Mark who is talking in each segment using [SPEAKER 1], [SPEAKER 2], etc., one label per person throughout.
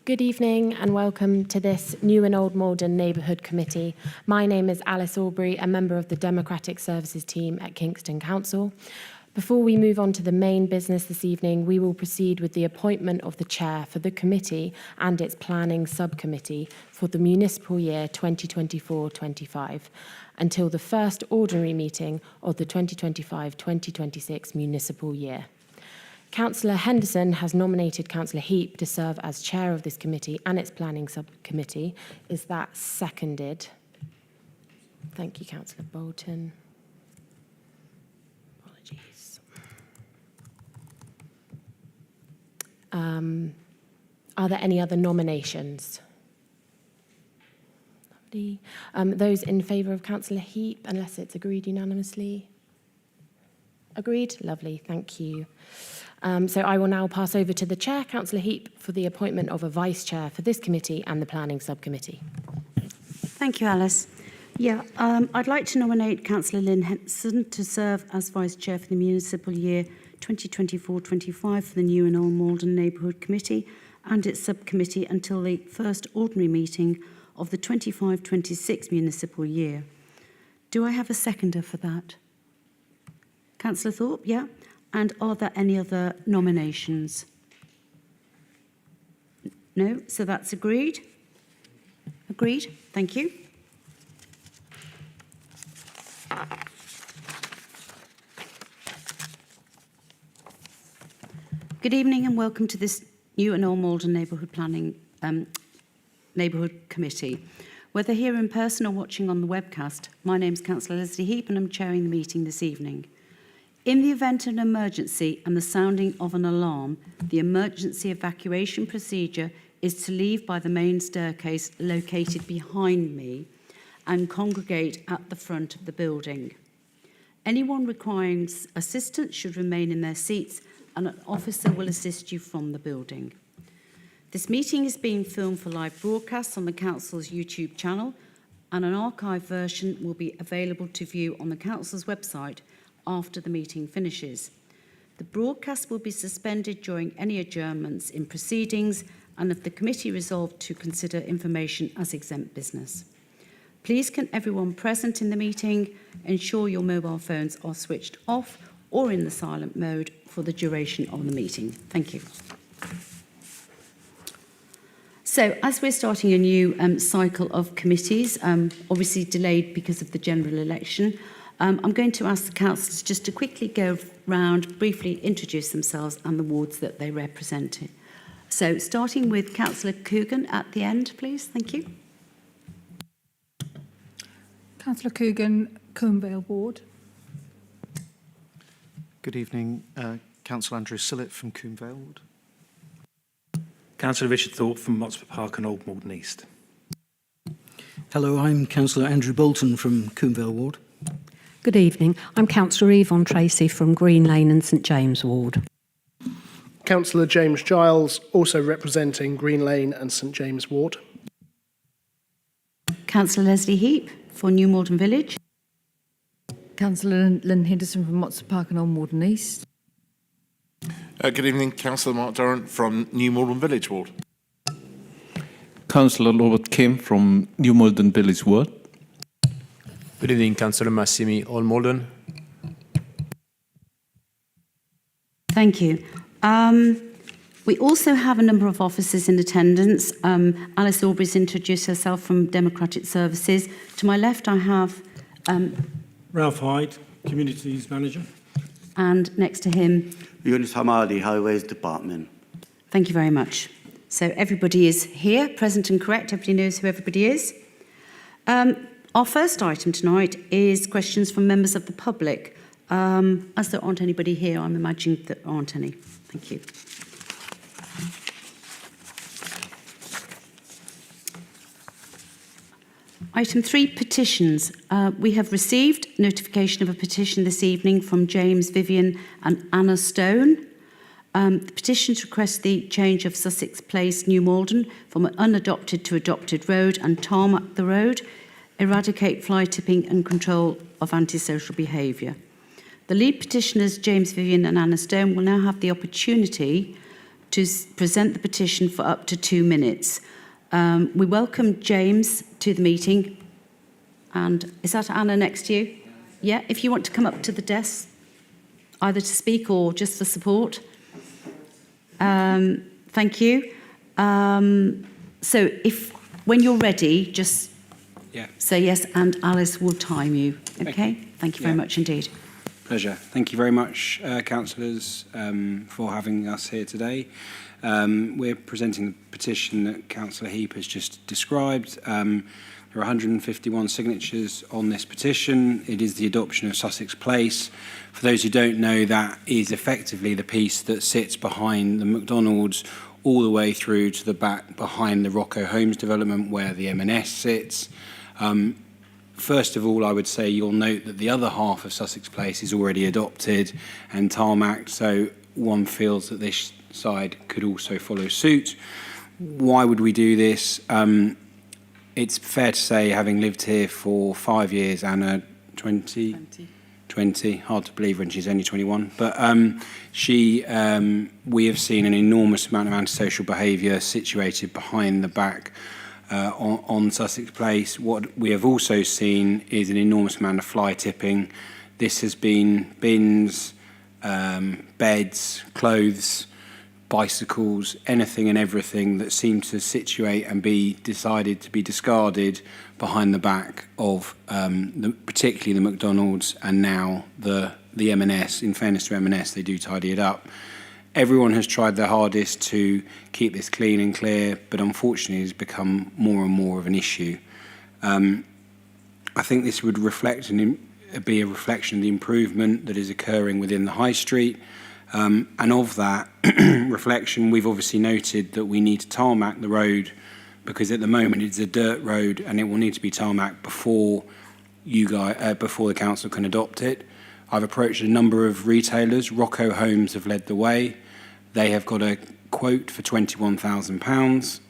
[SPEAKER 1] Good evening and welcome to this New and Old Malden Neighbourhood Committee. My name is Alice Aubrey, a member of the Democratic Services team at Kingston Council. Before we move on to the main business this evening, we will proceed with the appointment of the chair for the committee and its planning subcommittee for the municipal year 2024-25 until the first ordinary meeting of the 2025-2026 municipal year. Councillor Henderson has nominated Councillor Heap to serve as chair of this committee and its planning subcommittee. Is that seconded? Thank you, Councillor Bolton. Apologies. Are there any other nominations? Lovely. Those in favour of Councillor Heap, unless it's agreed unanimously? Agreed? Lovely, thank you. So I will now pass over to the chair, Councillor Heap, for the appointment of a vice chair for this committee and the planning subcommittee.
[SPEAKER 2] Thank you, Alice. I'd like to nominate Councillor Lynn Henderson to serve as vice chair for the municipal year 2024-25 for the New and Old Malden Neighbourhood Committee and its subcommittee until the first ordinary meeting of the 25-26 municipal year. Do I have a seconder for that? Councillor Thorpe, yeah. And are there any other nominations? No, so that's agreed. Agreed, thank you. Good evening and welcome to this New and Old Malden Neighbourhood Planning Neighbourhood Committee. Whether here in person or watching on the webcast, my name is Councillor Leslie Heap and I'm chairing the meeting this evening. In the event of an emergency and the sounding of an alarm, the emergency evacuation procedure is to leave by the main staircase located behind me and congregate at the front of the building. Anyone requiring assistance should remain in their seats and an officer will assist you from the building. This meeting is being filmed for live broadcast on the Council's YouTube channel and an archive version will be available to view on the Council's website after the meeting finishes. The broadcast will be suspended during any adjournments in proceedings and if the committee resolved to consider information as exempt business. Please can everyone present in the meeting ensure your mobile phones are switched off or in the silent mode for the duration of the meeting. Thank you. So, as we're starting a new cycle of committees, obviously delayed because of the general election, I'm going to ask the councillors just to quickly go round, briefly introduce themselves and the wards that they represent. So, starting with Councillor Coogan at the end, please. Thank you.
[SPEAKER 3] Councillor Coogan, Coombe Ward.
[SPEAKER 4] Good evening, Councillor Andrew Sillett from Coombe Ward.
[SPEAKER 5] Councillor Richard Thorpe from Motspur Park and Old Malden East.
[SPEAKER 6] Hello, I'm Councillor Andrew Bolton from Coombe Ward.
[SPEAKER 7] Good evening. I'm Councillor Yvonne Tracy from Green Lane and St James Ward.
[SPEAKER 8] Councillor James Giles, also representing Green Lane and St James Ward.
[SPEAKER 2] Councillor Leslie Heap for New Malden Village.
[SPEAKER 3] Councillor Lynn Henderson from Motspur Park and Old Malden East.
[SPEAKER 9] Good evening, Councillor Mark Durrant from New Malden Village Ward.
[SPEAKER 10] Councillor Robert Kim from New Malden Village Ward.
[SPEAKER 11] Good evening, Councillor Massimi, Old Malden.
[SPEAKER 2] Thank you. We also have a number of officers in attendance. Alice Aubrey's introduced herself from Democratic Services. To my left, I have
[SPEAKER 12] Ralph Hyde, Communities Manager.
[SPEAKER 2] And next to him,
[SPEAKER 13] Yunus Hamadi, Highways Department.
[SPEAKER 2] Thank you very much. So everybody is here, present and correct. Everybody knows who everybody is. Our first item tonight is questions from members of the public. As there aren't anybody here, I'm imagining there aren't any. Thank you. Item 3, petitions. We have received notification of a petition this evening from James, Vivian and Anna Stone. The petitions request the change of Sussex Place, New Malden, from an unadopted to adopted road and tarmac the road, eradicate fly tipping and control of antisocial behaviour. The lead petitioners, James, Vivian and Anna Stone, will now have the opportunity to present the petition for up to 2 minutes. We welcome James to the meeting. And is that Anna next to you? Yeah, if you want to come up to the desk, either to speak or just for support. Thank you. So when you're ready, just say yes, and Alice will time you. Okay? Thank you very much indeed.
[SPEAKER 14] Pleasure. Thank you very much, councillors, for having us here today. We're presenting the petition that Councillor Heap has just described. There are 151 signatures on this petition. It is the adoption of Sussex Place. For those who don't know, that is effectively the piece that sits behind the McDonald's all the way through to the back behind the Rocco Homes development where the M&S sits. First of all, I would say you'll note that the other half of Sussex Place is already adopted and tarmacked, so one feels that this side could also follow suit. Why would we do this? It's fair to say, having lived here for 5 years, Anna, 20, hard to believe when she's only 21, but we have seen an enormous amount of antisocial behaviour situated behind the back on Sussex Place. What we have also seen is an enormous amount of fly tipping. This has been bins, beds, clothes, bicycles, anything and everything that seemed to situate and be decided to be discarded behind the back of particularly the McDonald's and now the M&S. In fairness to M&S, they do tidy it up. Everyone has tried their hardest to keep this clean and clear, but unfortunately it's become more and more of an issue. I think this would be a reflection of the improvement that is occurring within the high street. And of that reflection, we've obviously noted that we need to tarmac the road because at the moment it's a dirt road and it will need to be tarmacked before the council can adopt it. I've approached a number of retailers. Rocco Homes have led the way. They have got a quote for £21,000,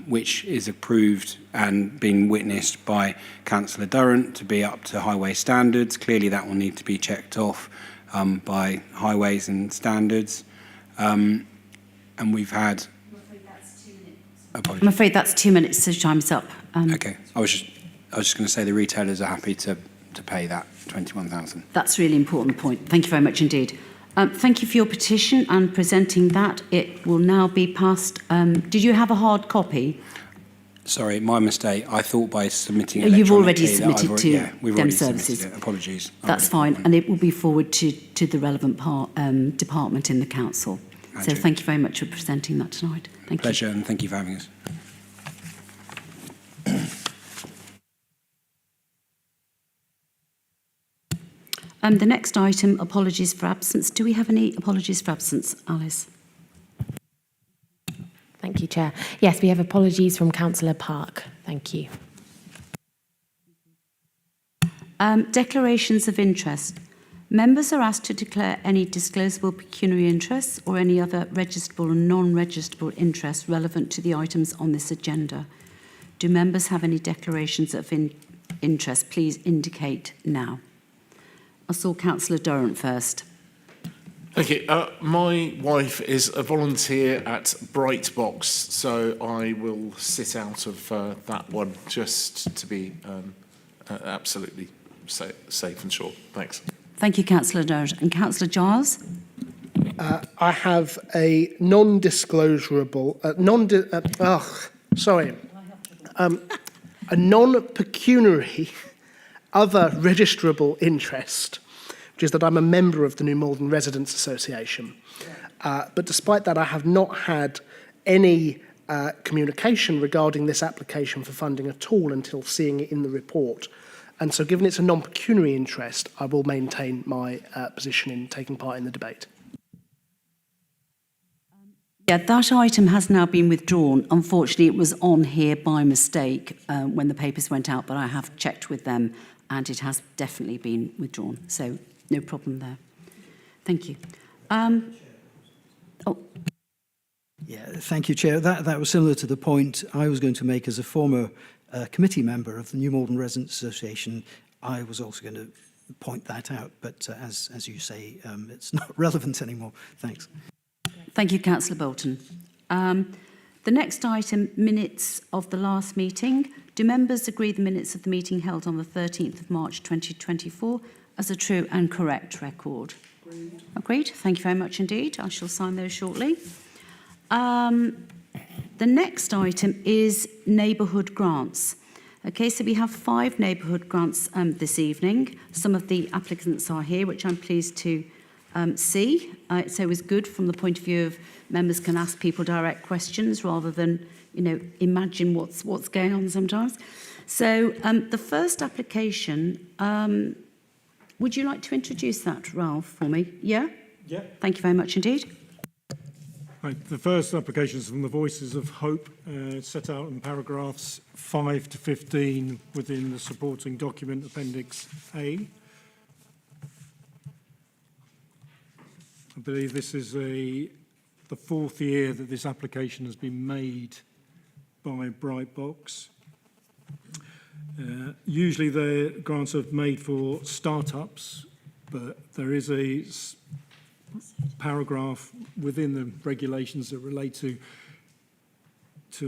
[SPEAKER 14] which is approved and been witnessed by Councillor Durrant to be up to highway standards. Clearly that will need to be checked off by highways and standards. And we've had...
[SPEAKER 2] I'm afraid that's 2 minutes, so time's up.
[SPEAKER 14] Okay. I was just going to say the retailers are happy to pay that £21,000.
[SPEAKER 2] That's a really important point. Thank you very much indeed. Thank you for your petition and presenting that. It will now be passed. Did you have a hard copy?
[SPEAKER 14] Sorry, my mistake. I thought by submitting it
[SPEAKER 2] you've already submitted to
[SPEAKER 14] we've
[SPEAKER 2] Dem
[SPEAKER 14] already
[SPEAKER 2] Services.
[SPEAKER 14] submitted it. Apologies.
[SPEAKER 2] That's fine, and it will be forwarded to the relevant department in the council. So thank you very much for presenting that tonight. Thank you.
[SPEAKER 14] Pleasure, and thank you for having us.
[SPEAKER 2] The next item, apologies for absence. Do we have any apologies for absence, Alice?
[SPEAKER 1] Thank you, Chair. Yes, we have apologies from Councillor Park. Thank you.
[SPEAKER 2] Declarations of interest. Members are asked to declare any disclosable pecuniary interests or any other registrable and non-registrable interests relevant to the items on this agenda. Do members have any declarations of interest? Please indicate now. I saw Councillor Durrant first.
[SPEAKER 9] Thank you. My wife is a volunteer at Brightbox, so I will sit out of that one just to be absolutely safe and sure. Thanks.
[SPEAKER 2] Thank you, Councillor Durrant. And Councillor Giles?
[SPEAKER 8] I have a non-disclosable, a non-pecuniary other registrable interest, which is that I'm a member of the New Malden Residents Association. But despite that, I have not had any communication regarding this application for funding at all until seeing it in the report. And so given it's a non-pecuniary interest, I will maintain my position in taking part in the debate.
[SPEAKER 2] Yeah, that item has now been withdrawn. Unfortunately, it was on here by mistake when the papers went out, but I have checked with them and it has definitely been withdrawn. So no problem there. Thank you.
[SPEAKER 6] Yeah, thank you, Chair. That was similar to the point I was going to make as a former committee member of the New Malden Residents Association. I was also going to point that out, but as you say, it's not relevant anymore. Thanks.
[SPEAKER 2] Thank you, Councillor Bolton. The next item, minutes of the last meeting. Do members agree the minutes of the meeting held on the 13th of March 2024 as a true and correct record? Agreed. Thank you very much indeed. I shall sign those shortly. The next item is neighbourhood grants. Okay, so we have 5 neighbourhood grants this evening. Some of the applicants are here, which I'm pleased to see. It's always good from the point of view of members can ask people direct questions rather than, imagine what's going on sometimes. So the first application, would you like to introduce that, Ralph, for me? Yeah?
[SPEAKER 12] Yeah.
[SPEAKER 2] Thank you very much indeed.
[SPEAKER 12] Right, the first application is from the Voices of Hope, set out in paragraphs 5 to 15 within the supporting document, Appendix A. I believe this is the 4th year that this application has been made by Brightbox. Usually the grants are made for startups, but there is a paragraph within the regulations that relate to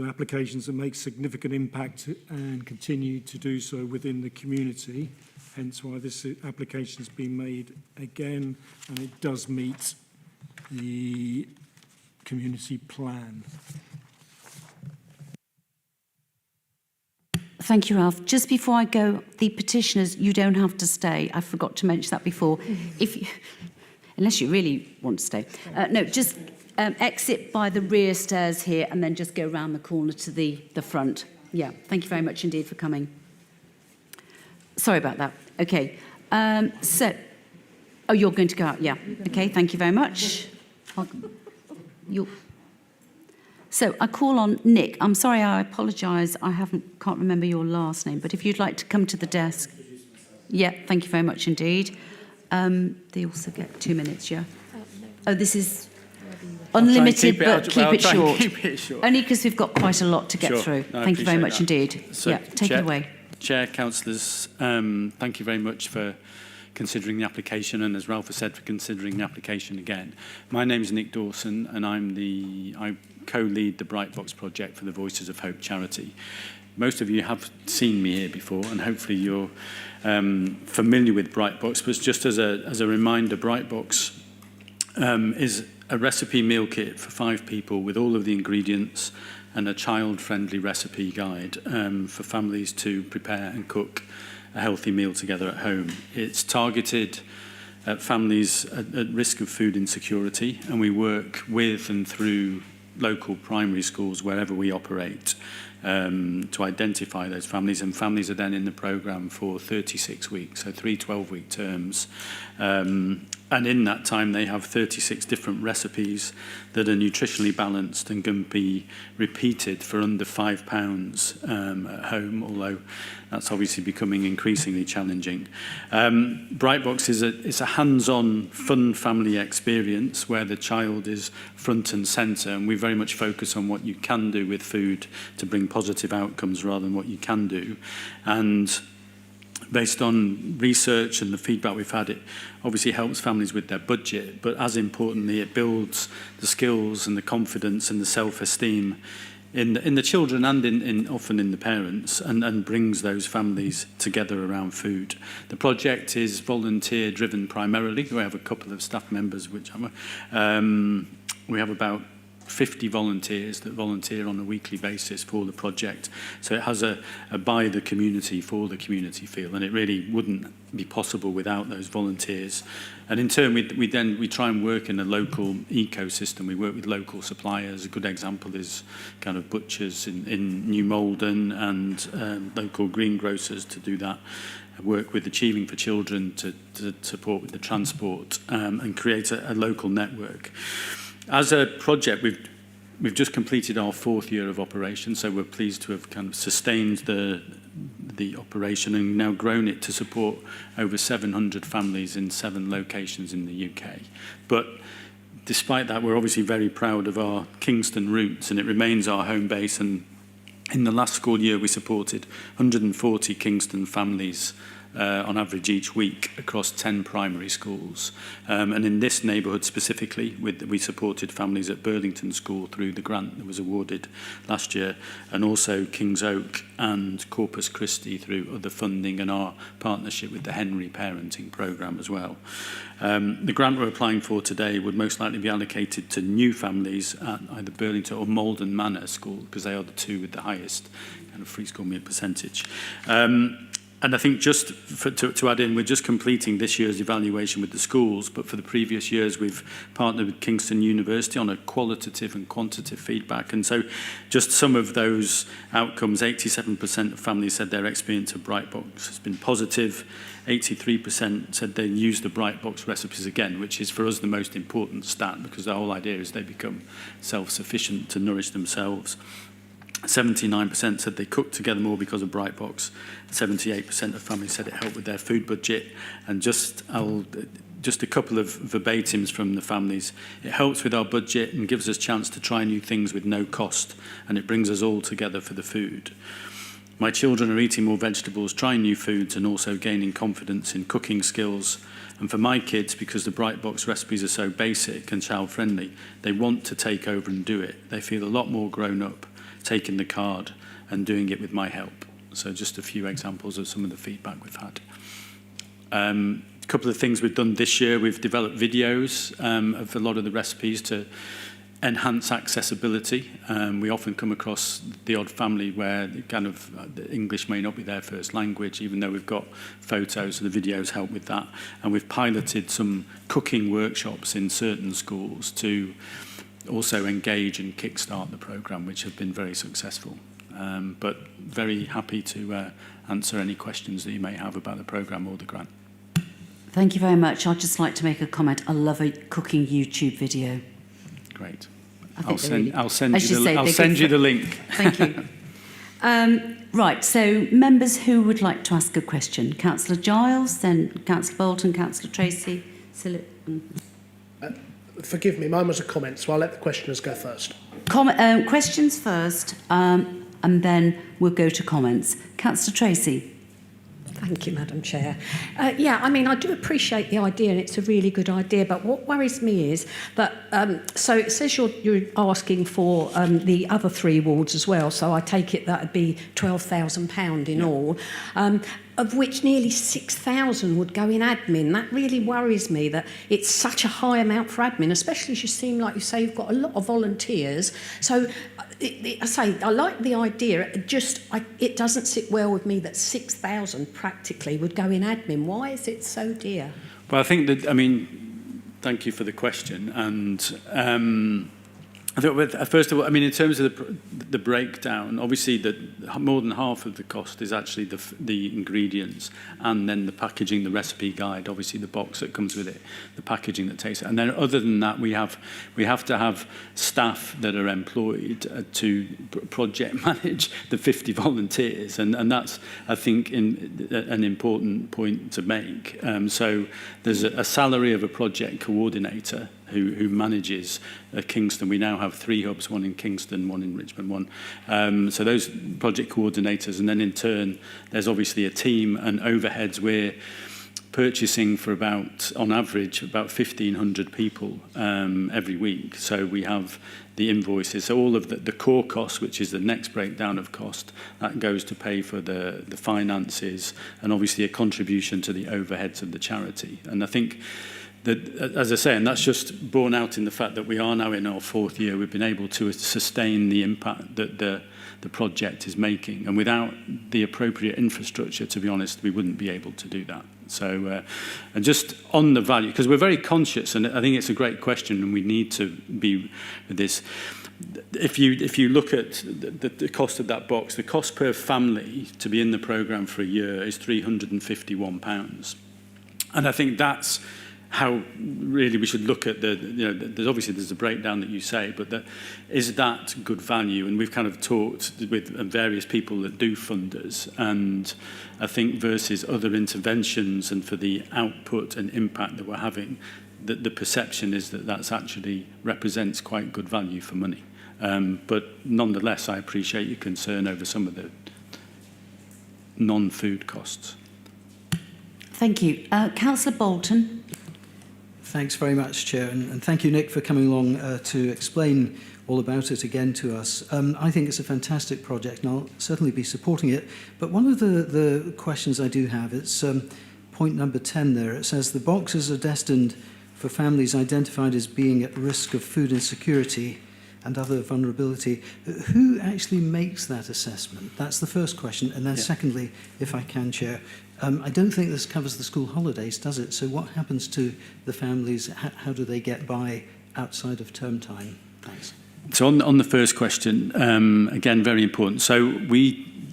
[SPEAKER 12] applications that make significant impact and continue to do so within the community, hence why this application has been made again, and it does meet the community plan.
[SPEAKER 2] Thank you, Ralph. Just before I go, the petitioners, you don't have to stay. I forgot to mention that before. Unless you really want to stay. No, just exit by the rear stairs here and then just go round the corner to the front. Yeah, thank you very much indeed for coming. Sorry about that. Okay. Oh, you're going to go out? Yeah. Okay, thank you very much. So I call on Nick. I'm sorry, I apologise. I can't remember your last name, but if you'd like to come to the desk. Yeah, thank you very much indeed. They also get 2 minutes, yeah? Oh, this is unlimited, but keep it short.
[SPEAKER 15] Keep it short.
[SPEAKER 2] Only because we've got quite a lot to get through.
[SPEAKER 15] No,
[SPEAKER 2] thank you very much
[SPEAKER 15] that.
[SPEAKER 2] indeed.
[SPEAKER 15] So,
[SPEAKER 2] yeah, take it away.
[SPEAKER 15] Chair, councillors, thank you very much for considering the application, and as Ralph has said, for considering the application again. My name is Nick Dawson, and I co-lead the Brightbox project for the Voices of Hope charity. Most of you have seen me here before, and hopefully you're familiar with Brightbox, but just as a reminder, Brightbox is a recipe meal kit for 5 people with all of the ingredients and a child-friendly recipe guide for families to prepare and cook a healthy meal together at home. It's targeted at families at risk of food insecurity, and we work with and through local primary schools wherever we operate to identify those families, and families are then in the programme for 36 weeks, so 3 12-week terms. And in that time, they have 36 different recipes that are nutritionally balanced and can be repeated for under £5 at home, although that's obviously becoming increasingly challenging. Brightbox is a hands-on, fun family experience where the child is front and centre, and we very much focus on what you can do with food to bring positive outcomes rather than what you can do. And based on research and the feedback we've had, it obviously helps families with their budget, but as importantly, it builds the skills and the confidence and the self-esteem in the children and often in the parents, and brings those families together around food. The project is volunteer-driven primarily. We have a couple of staff members, we have about 50 volunteers that volunteer on a weekly basis for the project. So it has a by the community, for the community feel, and it really wouldn't be possible without those volunteers. And in turn, we try and work in a local ecosystem. We work with local suppliers. A good example is kind of butchers in New Malden and local greengrocers to do that. I work with Achieving for Children to support with the transport and create a local network. As a project, we've just completed our 4th year of operation, so we're pleased to have kind of sustained the operation and now grown it to support over 700 families in 7 locations in the UK. But despite that, we're obviously very proud of our Kingston roots, and it remains our home base. And in the last school year, we supported 140 Kingston families on average each week across 10 primary schools. And in this neighbourhood specifically, we supported families at Burlington School through the grant that was awarded last year, and also Kings Oak and Corpus Christi through other funding and our partnership with the Henry Parenting Programme as well. The grant we're applying for today would most likely be allocated to new families at either Burlington or Malden Manor School, because they are the two with the highest kind of free school meal percentage. And I think just to add in, we're just completing this year's evaluation with the schools, but for the previous years we've partnered with Kingston University on a qualitative and quantitative feedback. And so just some of those outcomes, 87% of families said their experience of Brightbox has been positive. 83% said they use the Brightbox recipes again, which is for us the most important stat, because the whole idea is they become self-sufficient to nourish themselves. 79% said they cooked together more because of Brightbox. 78% of families said it helped with their food budget. And just a couple of verbatims from the families. It helps with our budget and gives us a chance to try new things with no cost, and it brings us all together for the food. My children are eating more vegetables, trying new foods, and also gaining confidence in cooking skills. And for my kids, because the Brightbox recipes are so basic and child-friendly, they want to take over and do it. They feel a lot more grown up, taking the card and doing it with my help. So just a few examples of some of the feedback we've had. A couple of things we've done this year, we've developed videos of a lot of the recipes to enhance accessibility. We often come across the odd family where kind of English may not be their first language, even though we've got photos, so the videos help with that. And we've piloted some cooking workshops in certain schools to also engage and kickstart the programme, which have been very successful. But very happy to answer any questions that you may have about the programme or the grant.
[SPEAKER 2] Thank you very much. I'd just like to make a comment. I love a cooking YouTube video.
[SPEAKER 15] Great.
[SPEAKER 2] I'll send
[SPEAKER 15] you the link.
[SPEAKER 2] Thank you. Right, so members who would like to ask a question. Councillor Giles, then Councillor Bolton, Councillor Tracy.
[SPEAKER 8] Forgive me, mine was a comment, so I'll let the questioners go first.
[SPEAKER 2] Questions first, and then we'll go to comments. Councillor Tracy.
[SPEAKER 7] Thank you, Madam Chair. Yeah, I mean, I do appreciate the idea, and it's a really good idea, but what worries me is that, so it says you're asking for the other 3 wards as well, so I take it that would be £12,000 in all, of which nearly 6,000 would go in admin. That really worries me that it's such a high amount for admin, especially as you seem like you say you've got a lot of volunteers. So I like the idea, it doesn't sit well with me that 6,000 practically would go in admin. Why is it so dear?
[SPEAKER 15] Well, I think that, I mean, thank you for the question. And I think, first of all, I mean, in terms of the breakdown, obviously more than half of the cost is actually the ingredients, and then the packaging, the recipe guide, obviously the box that comes with it, the packaging that takes it. And then other than that, we have to have staff that are employed to project manage the 50 volunteers. And that's, I think, an important point to make. So there's a salary of a project coordinator who manages Kingston. We now have 3 hubs, one in Kingston, one in Richmond, one. So those project coordinators, and then in turn, there's obviously a team and overheads. We're purchasing for on average, about 1,500 people every week. So we have the invoices. So all of the core costs, which is the next breakdown of cost, that goes to pay for the finances and obviously a contribution to the overheads of the charity. And I think that, as I say, and that's just borne out in the fact that we are now in our 4th year, we've been able to sustain the impact that the project is making. And without the appropriate infrastructure, to be honest, we wouldn't be able to do that. So, and just on the value, because we're very conscious, and I think it's a great question, and we need to be with this. If you look at the cost of that box, the cost per family to be in the programme for a year is £351. And I think that's how really we should look at there's obviously there's a breakdown that you say, but is that good value? And we've kind of talked with various people that do funders, and I think versus other interventions and for the output and impact that we're having, the perception is that that's actually represents quite good value for money. But nonetheless, I appreciate your concern over some of the non-food costs.
[SPEAKER 2] Thank you. Councillor Bolton.
[SPEAKER 6] Thanks very much, Chair, and thank you, Nick, for coming along to explain all about it again to us. I think it's a fantastic project, and I'll certainly be supporting it. But one of the questions I do have, it's point number 10 there. It says the boxes are destined for families identified as being at risk of food insecurity and other vulnerability. Who actually makes that assessment? That's the first question. And then secondly, if I can, Chair, I don't think this covers the school holidays, does it? So what happens to the families? How do they get by outside of term time? Thanks.
[SPEAKER 15] So on the first question, again, very important. So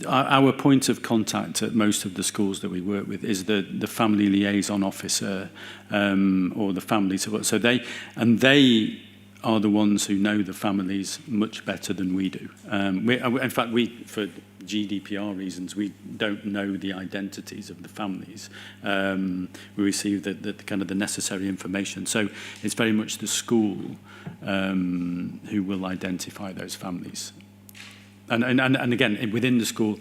[SPEAKER 15] our point of contact at most of the schools that we work with is the family liaison officer or the family support. So they are the ones who know the families much better than we do. In fact, for GDPR reasons, we don't know the identities of the families. We receive the kind of the necessary information. So it's very much the school who will identify those families. And again, within the school,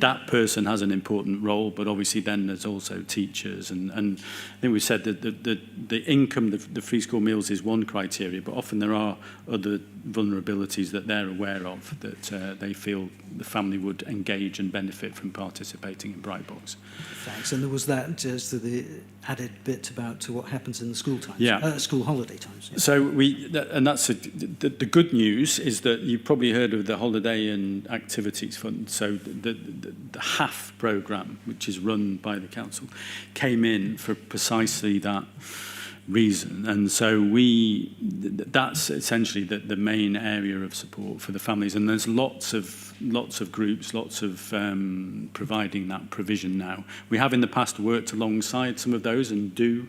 [SPEAKER 15] that person has an important role, but obviously then there's also teachers. And I think we said that the income, the free school meals is one criteria, but often there are other vulnerabilities that they're aware of that they feel the family would engage and benefit from participating in Brightbox.
[SPEAKER 6] Thanks. And there was that just the added bit about what happens in the school times, school holiday times. Yeah.
[SPEAKER 15] So that's the good news is that you've probably heard of the Holiday and Activities Fund. So the HAF programme, which is run by the council, came in for precisely that reason, and so that's essentially the main area of support for the families, and there's lots of groups, lots of providing that provision now. We have in the past worked alongside some of those and do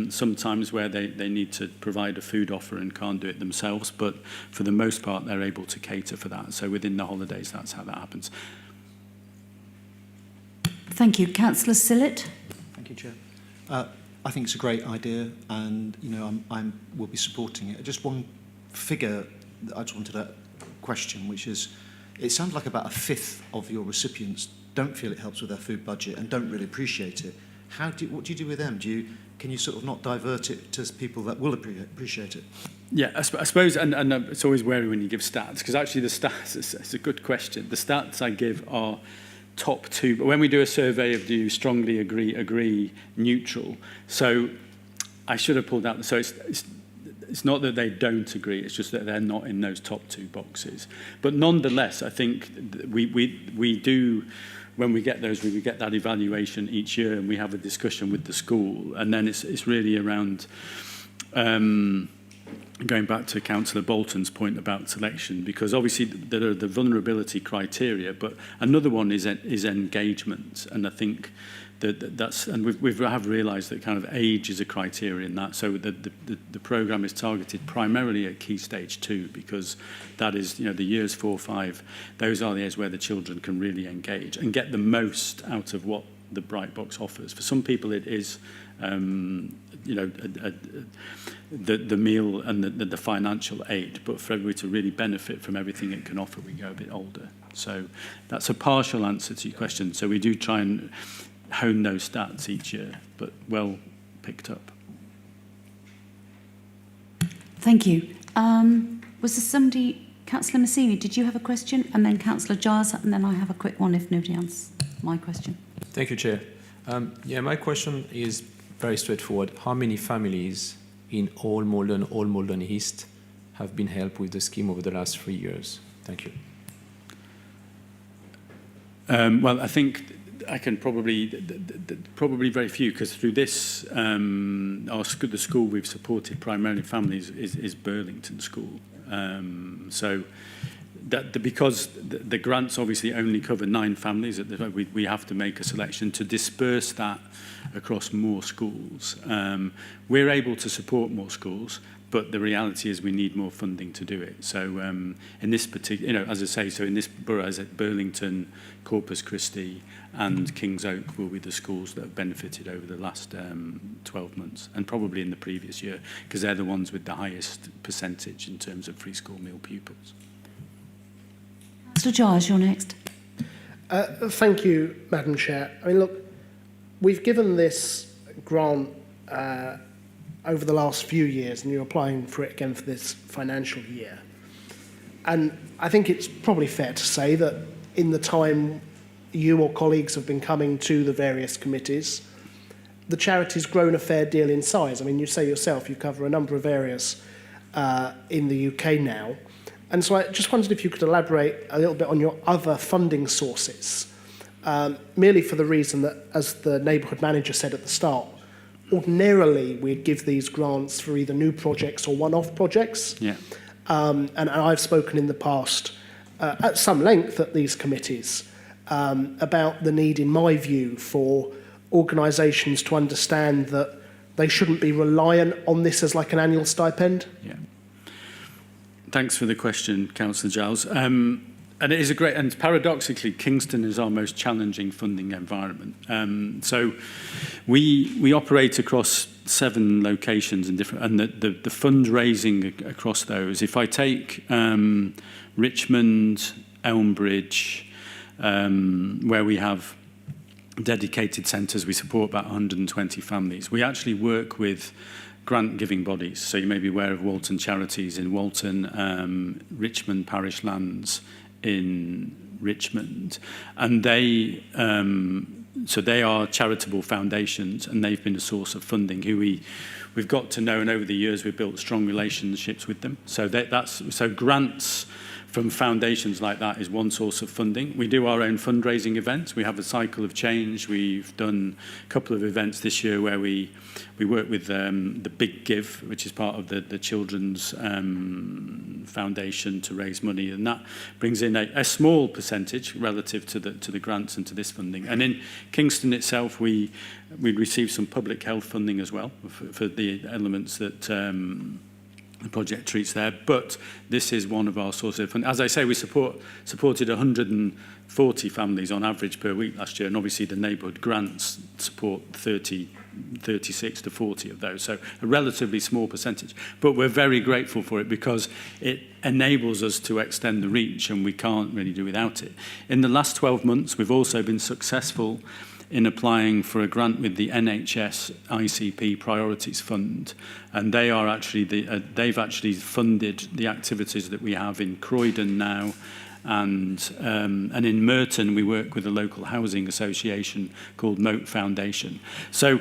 [SPEAKER 15] sometimes where they need to provide a food offer and can't do it themselves, but for the most part they're able to cater for that. So within the holidays, that's how that happens.
[SPEAKER 2] Thank you. Councillor Sillett.
[SPEAKER 4] Thank you, Chair. I think it's a great idea, and will be supporting it. Just one figure that I just wanted to question, which is, it sounds like about a fifth of your recipients don't feel it helps with their food budget and don't really appreciate it. What do you do with them? Can you sort of not divert it to people that will appreciate it?
[SPEAKER 15] Yeah, I suppose, and it's always wary when you give stats, because actually the stats, it's a good question. The stats I give are top two, but when we do a survey of do you strongly agree, neutral. So I should have pulled out, so it's not that they don't agree, it's just that they're not in those top two boxes. But nonetheless, I think we do, when we get those, we get that evaluation each year and we have a discussion with the school, and then it's really around going back to Councillor Bolton's point about selection, because obviously there are the vulnerability criteria, but another one is engagement, and I think that's, and we have realised that kind of age is a criteria in that. So the programme is targeted primarily at Key Stage 2, because that is, the years 4, 5. Those are the years where the children can really engage and get the most out of what the Brightbox offers. For some people, it is the meal and the financial aid, but for everybody to really benefit from everything it can offer, we go a bit older. So that's a partial answer to your question. So we do try and hone those stats each year, but well picked up.
[SPEAKER 2] Thank you. Was there somebody, Councillor Massimi, did you have a question? And then Councillor Giles, and then I have a quick one if nobody answers my question.
[SPEAKER 11] Thank you, Chair. My question is very straightforward. How many families in all Malden East have been helped with the scheme over the last 3 years? Thank you.
[SPEAKER 15] Well, I think I can probably very few, because through this, the school we've supported primarily families is Burlington School. So because the grants obviously only cover 9 families, we have to make a selection to disperse that across more schools. We're able to support more schools, but the reality is we need more funding to do it. So in this particular, as I say, so in this borough, as at Burlington, Corpus Christi and Kings Oak will be the schools that have benefited over the last 12 months, and probably in the previous year, because they're the ones with the highest percentage in terms of free school meal pupils.
[SPEAKER 2] Councillor Giles, you're next.
[SPEAKER 8] Thank you, Madam Chair. I mean, look, we've given this grant over the last few years, and you're applying for it again for this financial year. And I think it's probably fair to say that in the time you or colleagues have been coming to the various committees, the charity's grown a fair deal in size. I mean, you say yourself, you cover a number of areas in the UK now. And so I just wondered if you could elaborate a little bit on your other funding sources, merely for the reason that, as the neighbourhood manager said at the start, ordinarily we'd give these grants for either new projects or one-off projects.
[SPEAKER 15] Yeah.
[SPEAKER 8] And I've spoken in the past at some length at these committees about the need, in my view, for organisations to understand that they shouldn't be reliant on this as like an annual stipend.
[SPEAKER 15] Yeah. Thanks for the question, Councillor Giles. And it is a great, and paradoxically, Kingston is our most challenging funding environment. So we operate across 7 locations in different, and the fundraising across those. If I take Richmond, Elmbridge, where we have dedicated centres, we support about 120 families. We actually work with grant-giving bodies. So you may be aware of Walton Charities in Walton, Richmond Parish Lands in Richmond, and they are charitable foundations, and they've been a source of funding who we've got to know, and over the years we've built strong relationships with them. So so grants from foundations like that is one source of funding. We do our own fundraising events. We have a cycle of change. We've done a couple of events this year where we work with the Big Give, which is part of the Children's Foundation to raise money, and that brings in a small percentage relative to the grants and to this funding. And in Kingston itself, we receive some public health funding as well for the elements that the project treats there, but this is one of our sources of funding. As I say, we supported 140 families on average per week last year, and obviously the neighbourhood grants support 36 to 40 of those, so a relatively small percentage. But we're very grateful for it because it enables us to extend the reach, and we can't really do without it. In the last 12 months, we've also been successful in applying for a grant with the NHS ICP Priorities Fund, and they are actually they've actually funded the activities that we have in Croydon now, and in Merton we work with a local housing association called Moat Foundation. So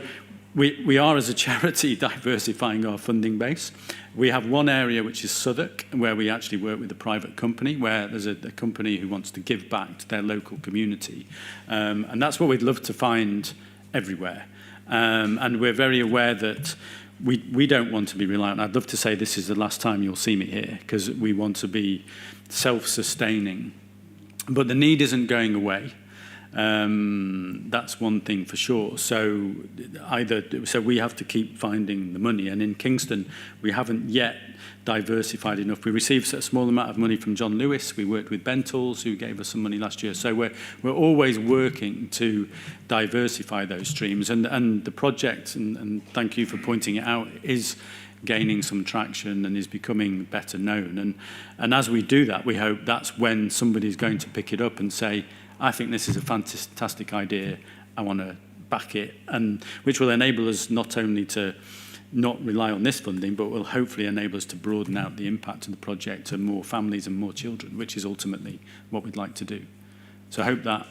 [SPEAKER 15] we are, as a charity, diversifying our funding base. We have one area which is Southwark, where we actually work with a private company, where there's a company who wants to give back to their local community. And that's what we'd love to find everywhere. And we're very aware that we don't want to be reliant. I'd love to say this is the last time you'll see me here, because we want to be self-sustaining. But the need isn't going away. That's one thing for sure. So we have to keep finding the money, and in Kingston we haven't yet diversified enough. We received a small amount of money from John Lewis. We worked with Bentals, who gave us some money last year. So we're always working to diversify those streams, and the project, and thank you for pointing it out, is gaining some traction and is becoming better known. And as we do that, we hope that's when somebody's going to pick it up and say, I think this is a fantastic idea, I want to back it, and which will enable us not only to not rely on this funding, but will hopefully enable us to broaden out the impact of the project to more families and more children, which is ultimately what we'd like to do. So I hope that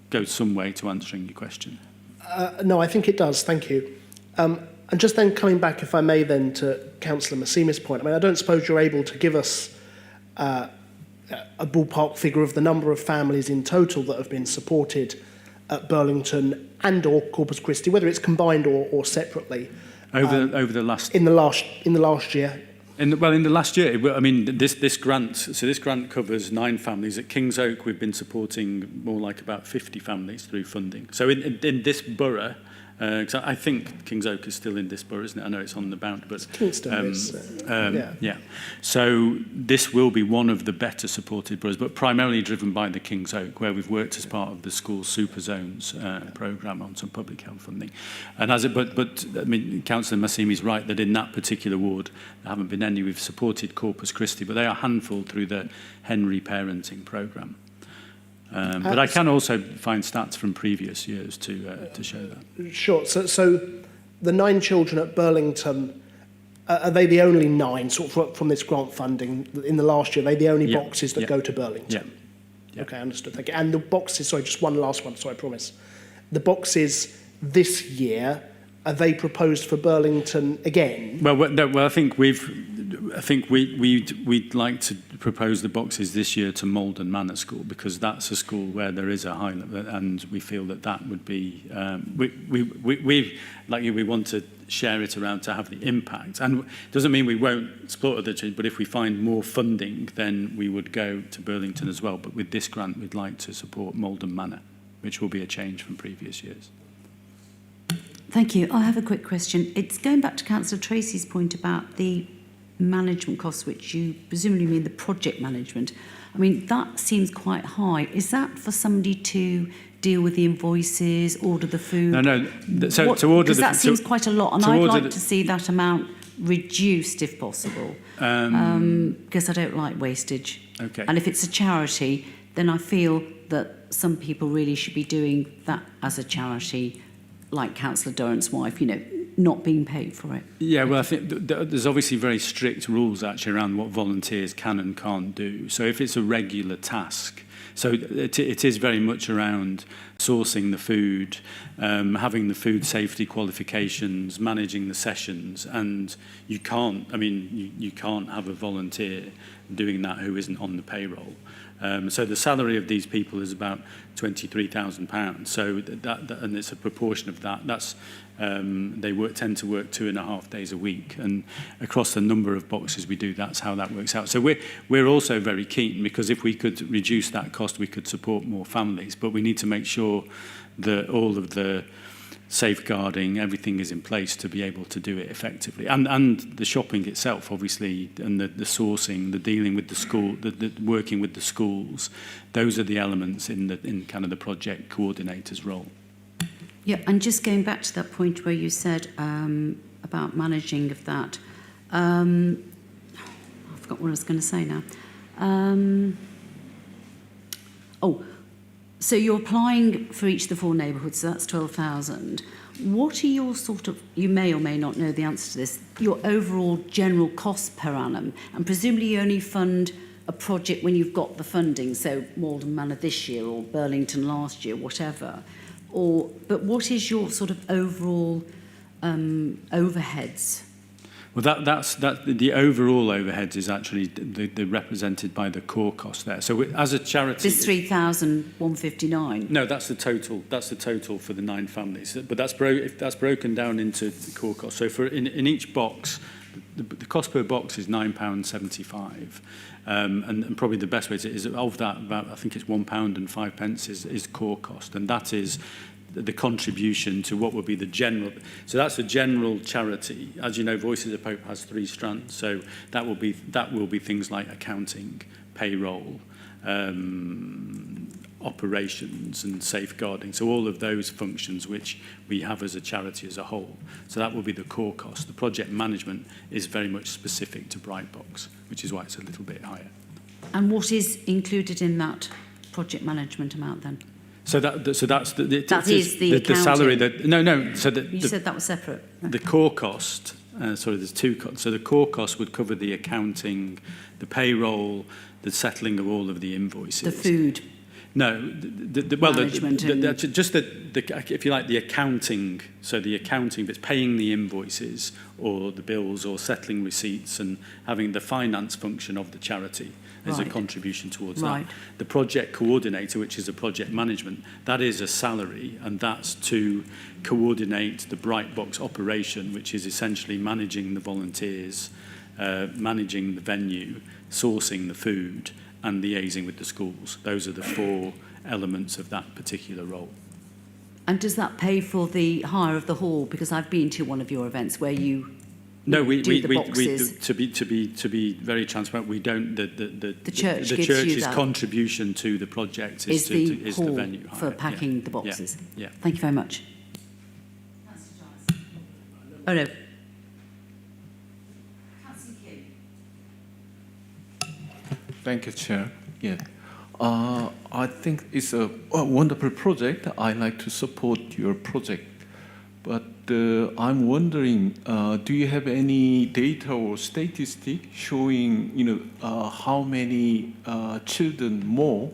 [SPEAKER 15] goes some way to answering your question.
[SPEAKER 8] No, I think it does, thank you. And just then coming back, if I may, then to Councillor Massimi's point, I mean, I don't suppose you're able to give us a ballpark figure of the number of families in total that have been supported at Burlington and or Corpus Christi, whether it's combined or separately.
[SPEAKER 15] Over the last...
[SPEAKER 8] In the last year.
[SPEAKER 15] In the last year, I mean, this grant covers 9 families. At Kings Oak, we've been supporting more like about 50 families through funding. So in this borough, I think Kings Oak is still in this borough, isn't it? I know it's on the boundary, but
[SPEAKER 8] Kingston is,
[SPEAKER 15] yeah. So this will be one of the better supported boroughs, but primarily driven by the Kings Oak, where we've worked as part of the school super zones programme on some public health funding. And but I mean, Councillor Massimi's right that in that particular ward there haven't been any. We've supported Corpus Christi, but they are a handful through the Henry parenting programme. But I can also find stats from previous years to show that.
[SPEAKER 8] Sure. So the 9 children at Burlington, are they the only 9 sort of from this grant funding in the last year? Are they the only boxes that go to Burlington?
[SPEAKER 15] Yeah.
[SPEAKER 8] Okay, understood. Thank you. And the boxes, sorry, just one last one, sorry, I promise. The boxes this year, are they proposed for Burlington again?
[SPEAKER 15] Well, I think we'd like to propose the boxes this year to Malden Manor School, because that's a school where there is a high level, and we feel that would be we want to share it around to have the impact. And it doesn't mean we won't support other children, but if we find more funding, then we would go to Burlington as well. But with this grant, we'd like to support Malden Manor, which will be a change from previous years.
[SPEAKER 2] Thank you. I have a quick question. It's going back to Councillor Tracy's point about the management costs, which you presumably mean the project management. I mean, that seems quite high. Is that for somebody to deal with the invoices, order the food?
[SPEAKER 15] No. So to order
[SPEAKER 2] because that seems quite a lot, and I'd like to see that amount reduced if possible, because I don't like wastage.
[SPEAKER 15] Okay.
[SPEAKER 2] And if it's a charity, then I feel that some people really should be doing that as a charity, like Councillor Durrant's wife, not being paid for it.
[SPEAKER 15] Yeah, well, I think there's obviously very strict rules actually around what volunteers can and can't do. So if it's a regular task, so it is very much around sourcing the food, having the food safety qualifications, managing the sessions, and you can't have a volunteer doing that who isn't on the payroll. So the salary of these people is about £23,000. So that and it's a proportion of that. That's they tend to work 2.5 days a week, and across the number of boxes we do, that's how that works out. So we're also very keen, because if we could reduce that cost, we could support more families. But we need to make sure that all of the safeguarding, everything is in place to be able to do it effectively, and the shopping itself, obviously, and the sourcing, the dealing with the school, the working with the schools. Those are the elements in kind of the project coordinator's role.
[SPEAKER 2] Yeah, and just going back to that point where you said about managing of that, I forgot what I was going to say now. So you're applying for each of the 4 neighbourhoods, so that's 12,000. What are your you may or may not know the answer to this, your overall general costs per annum? And presumably you only fund a project when you've got the funding, so Malden Manor this year or Burlington last year, whatever. But what is your sort of overall overheads?
[SPEAKER 15] Well, that's the overall overheads is actually the represented by the core cost there. So as a charity,
[SPEAKER 2] this 3,159.
[SPEAKER 15] No, that's the total. That's the total for the 9 families. But that's broken down into the core cost. So for in each box, the cost per box is £9.75, and probably the best way to is of that about I think it's £1.05 is core cost, and that is the contribution to what would be the general. So that's the general charity. As you know, Voices of Hope has 3 strands. So that will be things like accounting, payroll, operations and safeguarding. So all of those functions which we have as a charity as a whole. So that will be the core cost. The project management is very much specific to Brightbox, which is why it's a little bit higher.
[SPEAKER 2] And what is included in that project management amount then?
[SPEAKER 15] So that's the salary that So
[SPEAKER 2] you said that was separate. No.
[SPEAKER 15] The core cost. There's 2 costs. So the core cost would cover the accounting, the payroll, the settling of all of the invoices.
[SPEAKER 2] The food.
[SPEAKER 15] No,
[SPEAKER 2] management
[SPEAKER 15] if you like, the accounting. So the accounting bit's paying the invoices or the bills or settling receipts and having the finance function of the charity as a contribution towards that. The project coordinator, which is a project management, that is a salary, and that's to coordinate the Brightbox operation, which is essentially managing the volunteers, managing the venue, sourcing the food, and liaising with the schools. Those are the 4 elements of that particular role.
[SPEAKER 2] And does that pay for the hire of the hall? Because I've been to one of your events where you
[SPEAKER 15] No, we
[SPEAKER 2] boxes.
[SPEAKER 15] to be very transparent. We don't. The
[SPEAKER 2] church
[SPEAKER 15] the
[SPEAKER 2] gives
[SPEAKER 15] church's
[SPEAKER 2] you that.
[SPEAKER 15] contribution to the project is the venue
[SPEAKER 2] for
[SPEAKER 15] hire.
[SPEAKER 2] packing the boxes.
[SPEAKER 15] Yeah.
[SPEAKER 2] Thank you very much. Oh no.
[SPEAKER 10] Thank you, Chair. Yeah. I think it's a wonderful project. I like to support your project. But I'm wondering, do you have any data or statistic showing, how many children more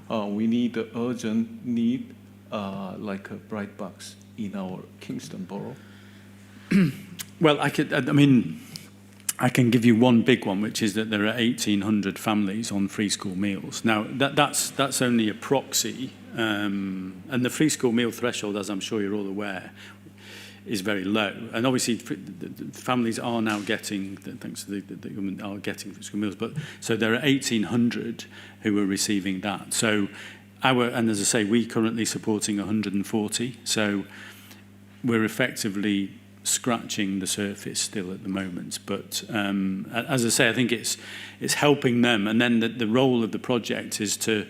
[SPEAKER 10] we need an urgent need, like a bright box in our Kingston Borough?
[SPEAKER 15] Well, I can give you one big one, which is that there are 1,800 families on free school meals. Now, that's only a proxy, and the free school meal threshold, as I'm sure you're all aware, is very low. And obviously, the families are now getting, thanks to the government, are getting free school meals. But so there are 1,800 who are receiving that. So and as I say, we're currently supporting 140. So we're effectively scratching the surface still at the moment, but as I say, I think it's helping them, and then the role of the project is to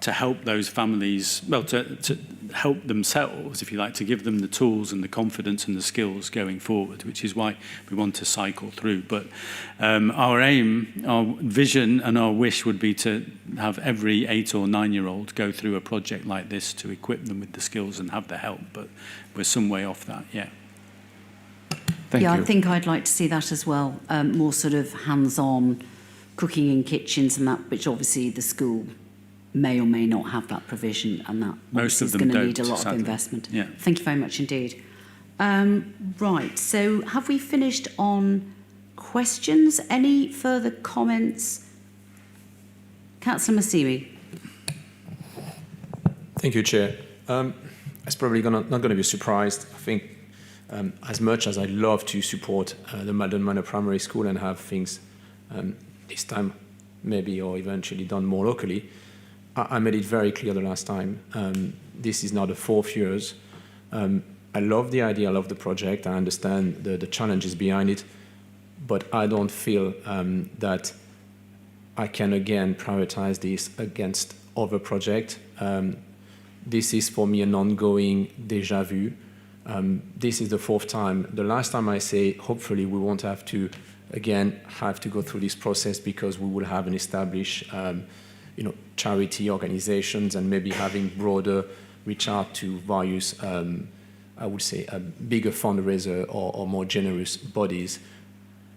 [SPEAKER 15] help those families, well, to help themselves, if you like, to give them the tools and the confidence and the skills going forward, which is why we want to cycle through. But our aim, our vision and our wish would be to have every 8 or 9-year-old go through a project like this to equip them with the skills and have the help, but we're some way off that, yeah.
[SPEAKER 10] Thank you.
[SPEAKER 2] I think I'd like to see that as well, more sort of hands-on cooking in kitchens and that, which obviously the school may or may not have that provision, and that
[SPEAKER 15] most of
[SPEAKER 2] is
[SPEAKER 15] them
[SPEAKER 2] going to
[SPEAKER 15] don't,
[SPEAKER 2] need a lot
[SPEAKER 15] sadly.
[SPEAKER 2] of investment.
[SPEAKER 15] Yeah.
[SPEAKER 2] Thank you very much indeed. Right, so have we finished on questions? Any further comments? Councillor Massimi.
[SPEAKER 11] Thank you, Chair. It's probably not going to be surprised. I think as much as I love to support the Malden Manor Primary School and have things this time maybe or eventually done more locally, I made it very clear the last time. This is now the 4th years. I love the idea, I love the project, I understand the challenges behind it, but I don't feel that I can again prioritize this against other projects. This is for me an ongoing déjà vu. This is the 4th time. The last time I say, hopefully we won't have to go through this process, because we will have an established charity organizations and maybe having broader reach out to various, I would say, a bigger fundraiser or more generous bodies.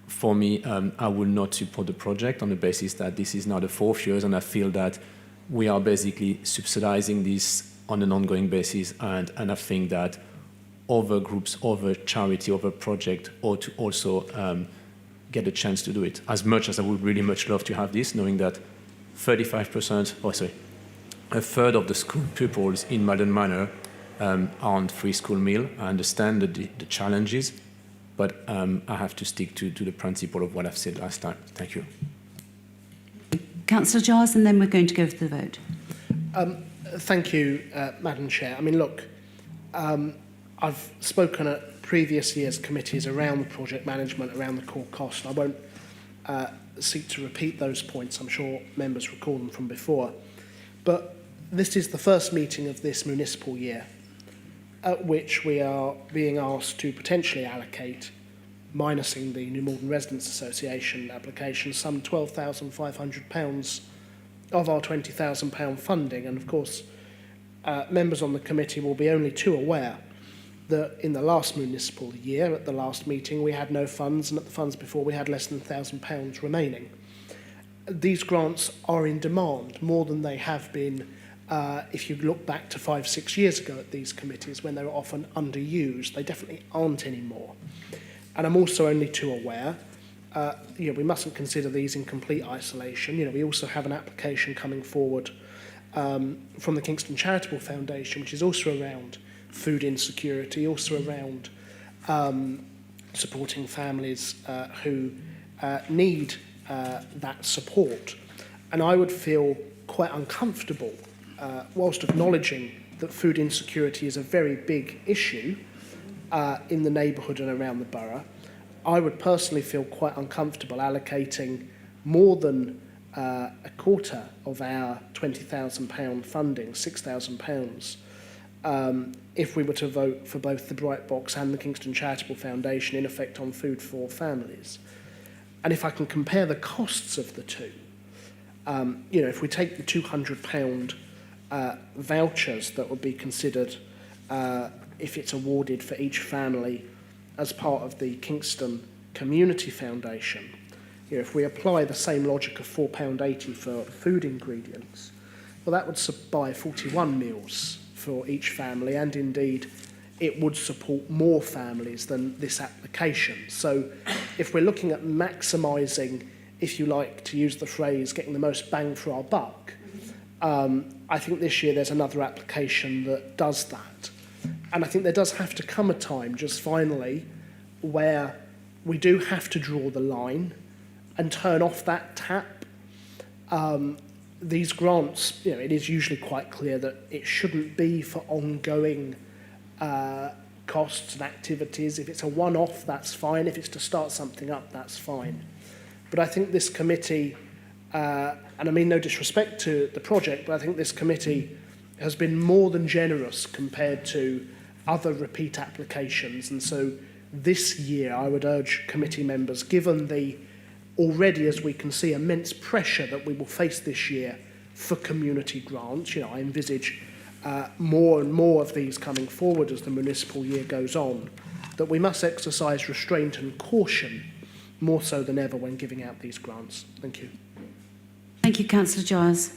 [SPEAKER 11] For me, I will not support the project on the basis that this is now the 4th years, and I feel that we are basically subsidizing this on an ongoing basis, and I think that other groups, other charity, other project ought to also get a chance to do it. As much as I would really much love to have this, knowing that 35%, a third of the school pupils in Malden Manor are on free school meal. I understand the challenges, but I have to stick to the principle of what I've said last time. Thank you.
[SPEAKER 2] Councillor Giles, and then we're going to go to the vote.
[SPEAKER 8] Thank you, Madam Chair. I mean, look, I've spoken at previous years' committees around the project management, around the core cost. I won't seek to repeat those points. I'm sure members recall them from before. But this is the first meeting of this municipal year at which we are being asked to potentially allocate, minusing the New Malden Residents Association application, some £12,500 of our £20,000 funding. And of course, members on the committee will be only too aware that in the last municipal year, at the last meeting, we had no funds, and at the funds before we had less than £1,000 remaining. These grants are in demand more than they have been if you look back to 5-6 years ago at these committees, when they were often underused. They definitely aren't anymore. And I'm also only too aware, we mustn't consider these in complete isolation. We also have an application coming forward from the Kingston Charitable Foundation, which is also around food insecurity, also around supporting families who need that support. And I would feel quite uncomfortable, whilst acknowledging that food insecurity is a very big issue in the neighbourhood and around the borough, I would personally feel quite uncomfortable allocating more than a quarter of our £20,000 funding, £6,000, if we were to vote for both the Bright Box and the Kingston Charitable Foundation, in effect on food for families. And if I can compare the costs of the two, You know, if we take the £200 vouchers that would be considered if it's awarded for each family as part of the Kingston Community Foundation, you know, if we apply the same logic of £4.80 for food ingredients, well, that would buy 41 meals for each family, and indeed it would support more families than this application. So if we're looking at maximising, if you like to use the phrase, getting the most bang for our buck, I think this year there's another application that does that. And I think there does have to come a time, just finally, where we do have to draw the line and turn off that tap. These grants, you know, it is usually quite clear that it shouldn't be for ongoing costs and activities. If it's a one-off, that's fine. If it's to start something up, that's fine. But I think this committee, and I mean no disrespect to the project, but I think this committee has been more than generous compared to other repeat applications. And so this year, I would urge committee members, given the already, as we can see, immense pressure that we will face this year for community grants. You know, I envisage more and more of these coming forward as the municipal year goes on, that we must exercise restraint and caution more so than ever when giving out these grants. Thank you.
[SPEAKER 2] Thank you, Councillor Giles.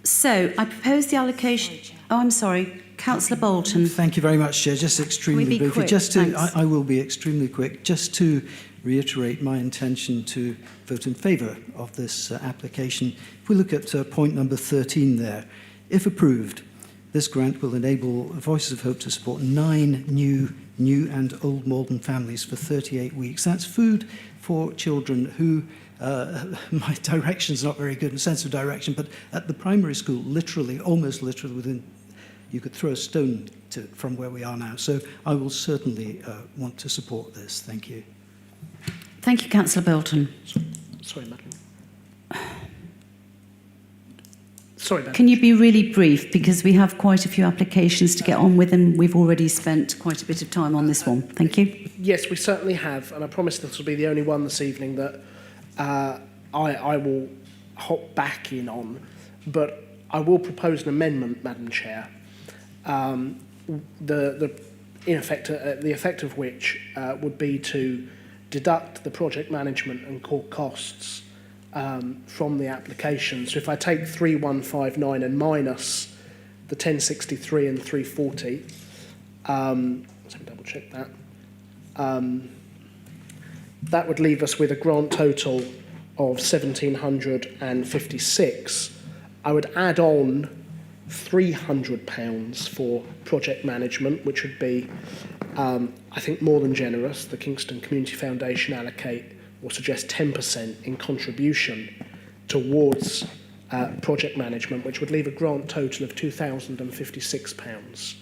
[SPEAKER 2] So I propose the allocation. Oh, I'm sorry. Councillor Bolton.
[SPEAKER 6] Thank you very much, Chair. Just extremely
[SPEAKER 2] Can we be
[SPEAKER 6] briefly.
[SPEAKER 2] quick?
[SPEAKER 6] Just to,
[SPEAKER 2] Thanks.
[SPEAKER 6] I will be extremely quick. Just to reiterate my intention to vote in favour of this application. If we look at point number 13 there, if approved, this grant will enable Voices of Hope to support 9 new and old Malden families for 38 weeks. That's food for children who, my direction's not very good in sense of direction, but at the primary school, literally, almost literally within, you could throw a stone from where we are now. So I will certainly want to support this. Thank you.
[SPEAKER 2] Thank you, Councillor Bolton.
[SPEAKER 8] Sorry, Madam. Sorry, Madam.
[SPEAKER 2] Can you be really brief, because we have quite a few applications to get on with and we've already spent quite a bit of time on this one. Thank you.
[SPEAKER 8] Yes, we certainly have, and I promise this will be the only one this evening that I will hop back in on, but I will propose an amendment, Madam Chair, the effect of which would be to deduct the project management and core costs from the application. So if I take 3159 and minus the 1063 and 340, let me double check that. That would leave us with a grant total of 1,756. I would add on £300 for project management, which would be, I think, more than generous. The Kingston Community Foundation allocate or suggest 10% in contribution towards project management, which would leave a grant total of £2,056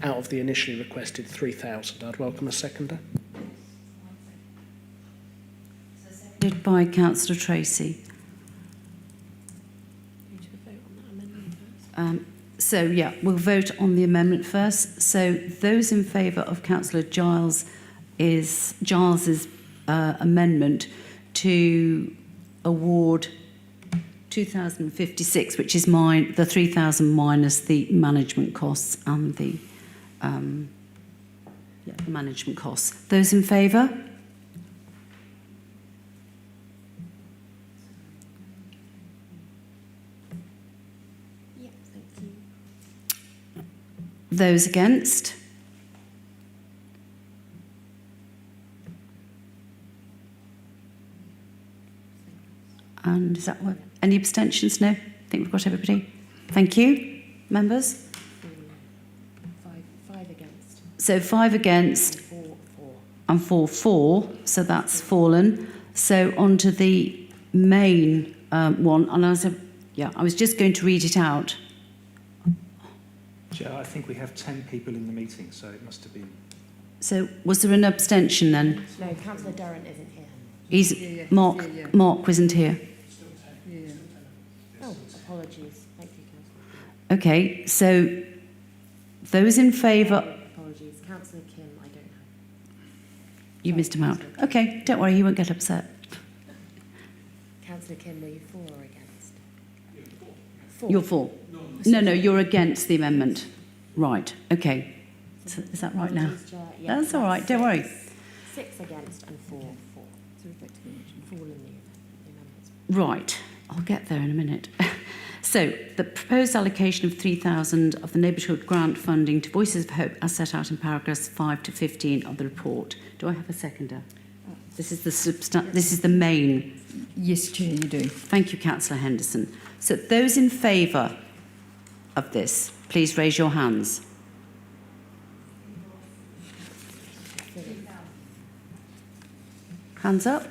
[SPEAKER 8] out of the initially requested £3,000. I'd welcome a seconder.
[SPEAKER 2] Seconded by Councillor Tracy. So, yeah, we'll vote on the amendment first. So those in favour of Councillor Giles's amendment to award 2,056, which is the 3,000 minus the management costs and the management costs. Those in favour? Those against? And is that what? Any abstentions? No? I think we've got everybody. Thank you. Members?
[SPEAKER 1] 5 against.
[SPEAKER 2] So 5 against and 4 for. So that's fallen. So on to the main one. And I was just going to read it out.
[SPEAKER 5] Chair, I think we have 10 people in the meeting, so it must have been...
[SPEAKER 2] So was there an abstention then?
[SPEAKER 1] No, Councillor Durrant isn't here.
[SPEAKER 2] Mark wasn't here.
[SPEAKER 1] Oh, apologies. Thank you, Councillor.
[SPEAKER 2] Okay, so those in favour...
[SPEAKER 1] Apologies. Councillor Kim, I don't have.
[SPEAKER 2] You missed him out. Okay, don't worry, he won't get upset.
[SPEAKER 1] Councillor Councillor Kim, were you for or against?
[SPEAKER 2] You're for? No, you're against the amendment. Right, okay. So, is that right now?
[SPEAKER 1] Yeah,
[SPEAKER 2] That's all right, don't worry.
[SPEAKER 1] 6 against and 4 for. So effectively, fall in the amendments.
[SPEAKER 2] Right, I'll get there in a minute. So, the proposed allocation of 3,000 of the Neighbourhood grant funding to Voices of Hope as set out in paragraphs 5 to 15 of the report. Do I have a seconder? This is the main.
[SPEAKER 3] Yes, Chair, you do.
[SPEAKER 2] Thank you, Councillor Henderson. So, those in favour of this, please raise your hands. Hands up.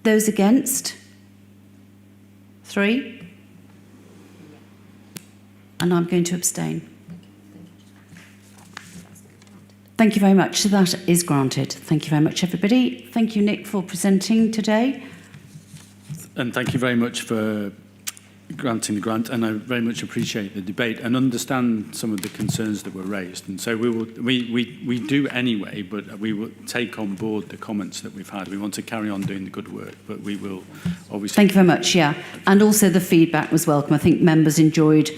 [SPEAKER 2] Those against? 3. And I'm going to abstain. Thank you very much. So that is granted. Thank you very much, everybody. Thank you, Nick, for presenting today.
[SPEAKER 15] And thank you very much for granting the grant, and I very much appreciate the debate and understand some of the concerns that were raised. And so we do anyway, but we will take on board the comments that we've had. We want to carry on doing the good work, but we will obviously...
[SPEAKER 2] Thank you very much, yeah. And also the feedback was welcome. I think members enjoyed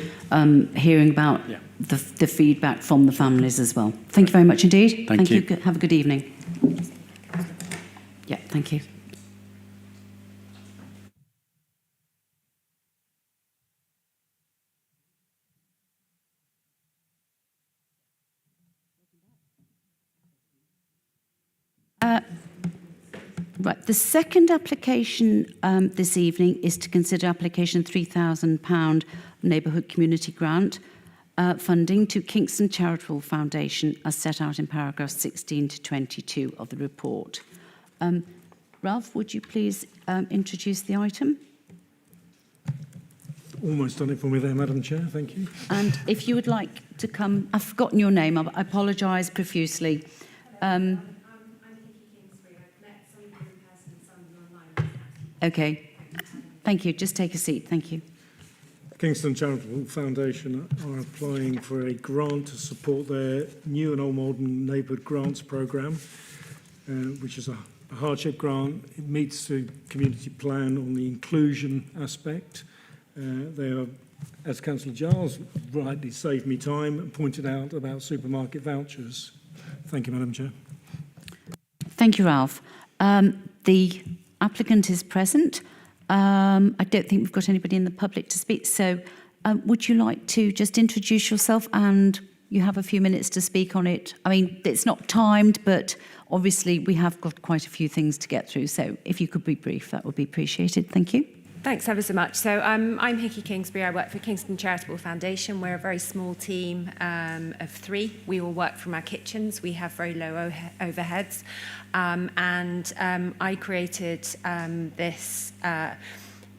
[SPEAKER 2] hearing about the feedback from the families as well. Thank you very much indeed.
[SPEAKER 15] Thank you.
[SPEAKER 2] Have a good evening. Yeah, thank you. Right, the second application this evening is to consider application £3,000 Neighbourhood Community Grant funding to Kingston Charitable Foundation as set out in paragraphs 16 to 22 of the report. Ralph, would you please introduce the item?
[SPEAKER 12] Almost done it for me there, Madam Chair, thank you.
[SPEAKER 2] And if you would like to come, I've forgotten your name, I apologise profusely. Okay, thank you. Just take a seat. Thank you.
[SPEAKER 12] Kingston Charitable Foundation are applying for a grant to support their new and old Malden Neighbourhood Grants programme, which is a hardship grant. It meets the community plan on the inclusion aspect. They are, as Councillor Giles rightly saved me time and pointed out about supermarket vouchers. Thank you, Madam Chair.
[SPEAKER 2] Thank you, Ralph. The applicant is present. I don't think we've got anybody in the public to speak, so would you like to just introduce yourself, and you have a few minutes to speak on it? I mean, it's not timed, but obviously we have got quite a few things to get through, so if you could be brief, that would be appreciated. Thank you.
[SPEAKER 16] Thanks ever so much. So I'm Hickey Kingsbury. I work for Kingston Charitable Foundation. We're a very small team of 3. We all work from our kitchens. We have very low overheads. I created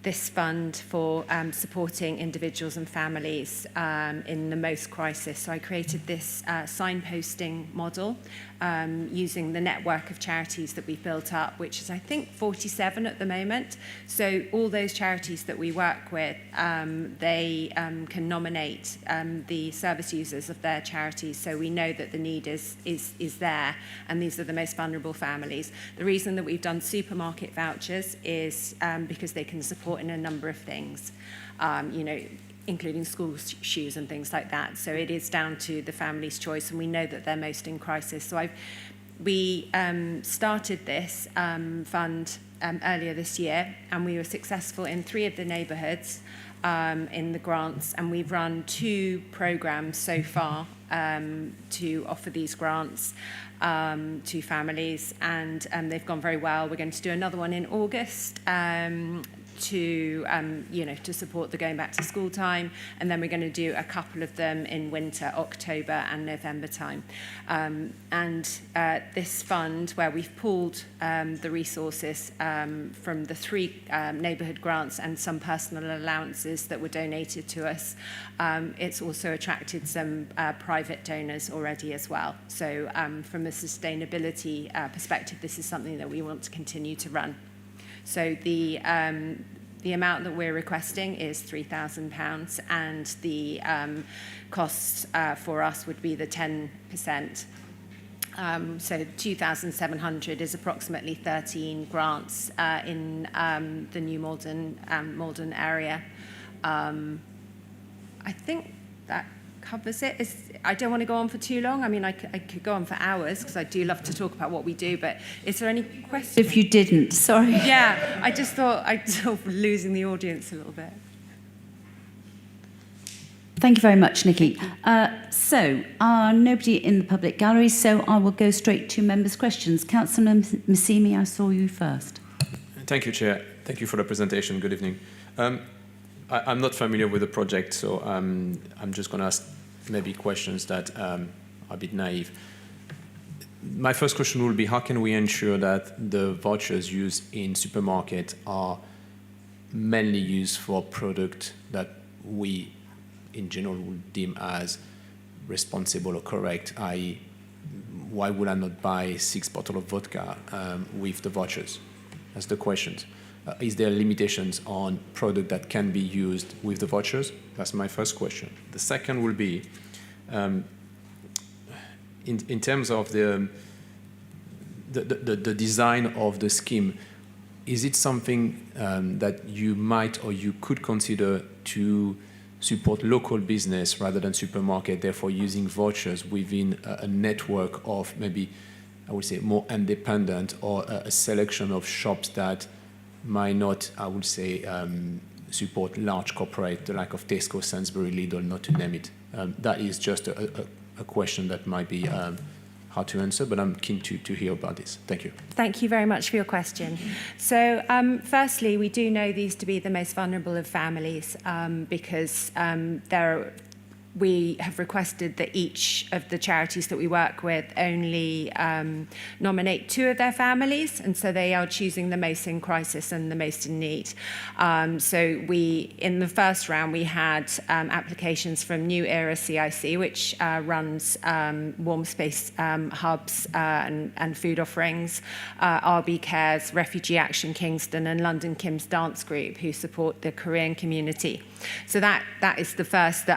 [SPEAKER 16] this fund for supporting individuals and families in the most crisis. So I created this signposting model using the network of charities that we've built up, which is, I think, 47 at the moment. So all those charities that we work with, they can nominate the service users of their charities, so we know that the need is there, and these are the most vulnerable families. The reason that we've done supermarket vouchers is because they can support in a number of things, including school shoes and things like that. So it is down to the family's choice, and we know that they're most in crisis. So we started this fund earlier this year, and we were successful in 3 of the neighbourhoods in the grants, and we've run 2 programmes so far to offer these grants to families, and they've gone very well. We're going to do another one in August to support the going back to school time, and then we're going to do a couple of them in winter, October and November time. This fund, where we've pulled the resources from the 3 neighbourhood grants and some personal allowances that were donated to us, it's also attracted some private donors already as well. So from a sustainability perspective, this is something that we want to continue to run. So the The amount that we're requesting is £3,000, and the costs for us would be the 10%. So 2,700 is approximately 13 grants in the new Malden area. I think that covers it. I don't want to go on for too long. I mean, I could go on for hours because I do love to talk about what we do, but is there any questions?
[SPEAKER 2] If you didn't, sorry.
[SPEAKER 16] Yeah, I just thought I'd sort of losing the audience a little bit.
[SPEAKER 2] Thank you very much, Nikki. So, nobody in the public gallery, so I will go straight to members' questions. Councillor Massimi, I saw you first.
[SPEAKER 11] Thank you, Chair. Thank you for the presentation. Good evening. I'm not familiar with the project, so I'm just going to ask maybe questions that are a bit naive. My first question will be, how can we ensure that the vouchers used in supermarket are mainly used for product that we in general would deem as responsible or correct, i.e. why would I not buy 6 bottles of vodka with the vouchers? That's the question. Is there limitations on product that can be used with the vouchers? That's my first question. The second will be, in terms of the design of the scheme, is it something that you might or you could consider to support local business rather than supermarket, therefore using vouchers within a network of maybe, I would say, more independent or a selection of shops that might not, I would say, support large corporate, the like of Tesco, Sainsbury, Lidl, not to name it. That is just a question that might be hard to answer, but I'm keen to hear about this. Thank you.
[SPEAKER 16] Thank you very much for your question. So firstly, we do know these to be the most vulnerable of families because we have requested that each of the charities that we work with only nominate 2 of their families, and so they are choosing the most in crisis and the most in need. So in the first round, we had applications from New Era CIC, which runs warm space hubs and food offerings, RBK's Refugee Action Kingston, and London Kim's Dance Group, who support the Korean community. So that is the first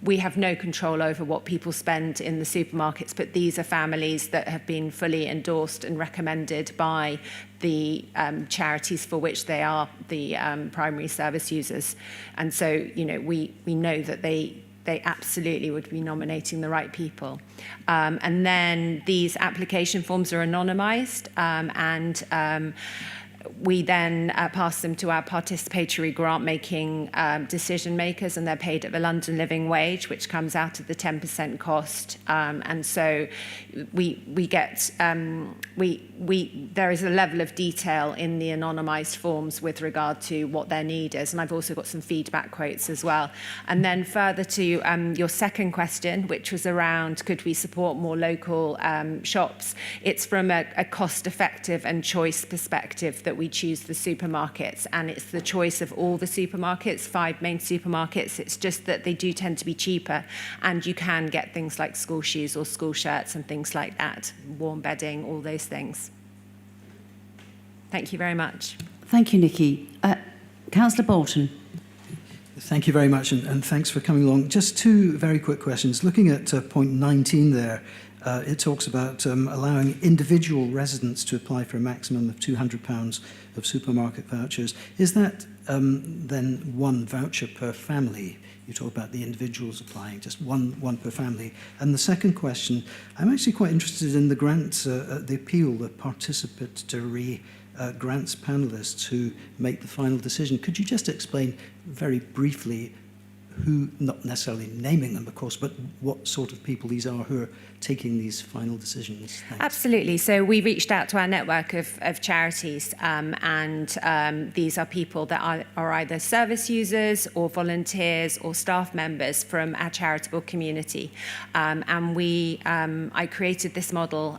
[SPEAKER 16] we have no control over what people spend in the supermarkets, but these are families that have been fully endorsed and recommended by the charities for which they are the primary service users. And so, we know that they absolutely would be nominating the right people. And then these application forms are anonymised, and we then pass them to our participatory grant-making decision makers, and they're paid at the London Living Wage, which comes out of the 10% cost. And so we get there is a level of detail in the anonymised forms with regard to what their need is, and I've also got some feedback quotes as well. And then further to your second question, which was around could we support more local shops? It's from a cost-effective and choice perspective that we choose the supermarkets, and it's the choice of all the supermarkets, 5 main supermarkets. It's just that they do tend to be cheaper, and you can get things like school shoes or school shirts and things like that, warm bedding, all those things. Thank you very much.
[SPEAKER 2] Thank you, Nikki. Councillor Bolton.
[SPEAKER 6] Thank you very much, and thanks for coming along. Just 2 very quick questions. Looking at point 19 there, it talks about allowing individual residents to apply for a maximum of £200 of supermarket vouchers. Is that then 1 voucher per family? You talk about the individuals applying, just one per family. And the second question, I'm actually quite interested in the grants, the appeal, the participatory grants panelists who make the final decision. Could you just explain very briefly who, not necessarily naming them, of course, but what sort of people these are who are taking these final decisions? Thanks.
[SPEAKER 16] Absolutely. So we reached out to our network of charities, and these are people that are either service users or volunteers or staff members from our charitable community. And I created this model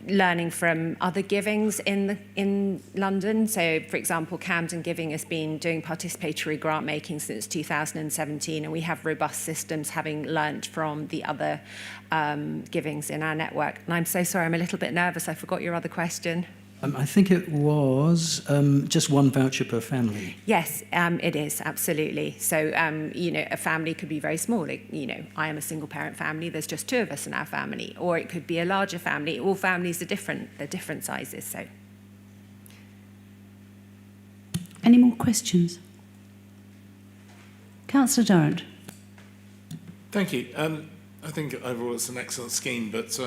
[SPEAKER 16] learning from other givings in London. So, for example, Camden Giving has been doing participatory grant making since 2017, and we have robust systems having learnt from the other givings in our network. And I'm so sorry, I'm a little bit nervous. I forgot your other question.
[SPEAKER 6] I think it was just one voucher per family.
[SPEAKER 16] Yes, it is, absolutely. So, you know, a family could be very small. Like, you know, I am a single parent family, there's just 2 of us in our family. Or it could be a larger family. All families are different, they're different sizes, so.
[SPEAKER 2] Any more questions? Councillor Durrant.
[SPEAKER 9] Thank you. I think overall it's an excellent scheme, but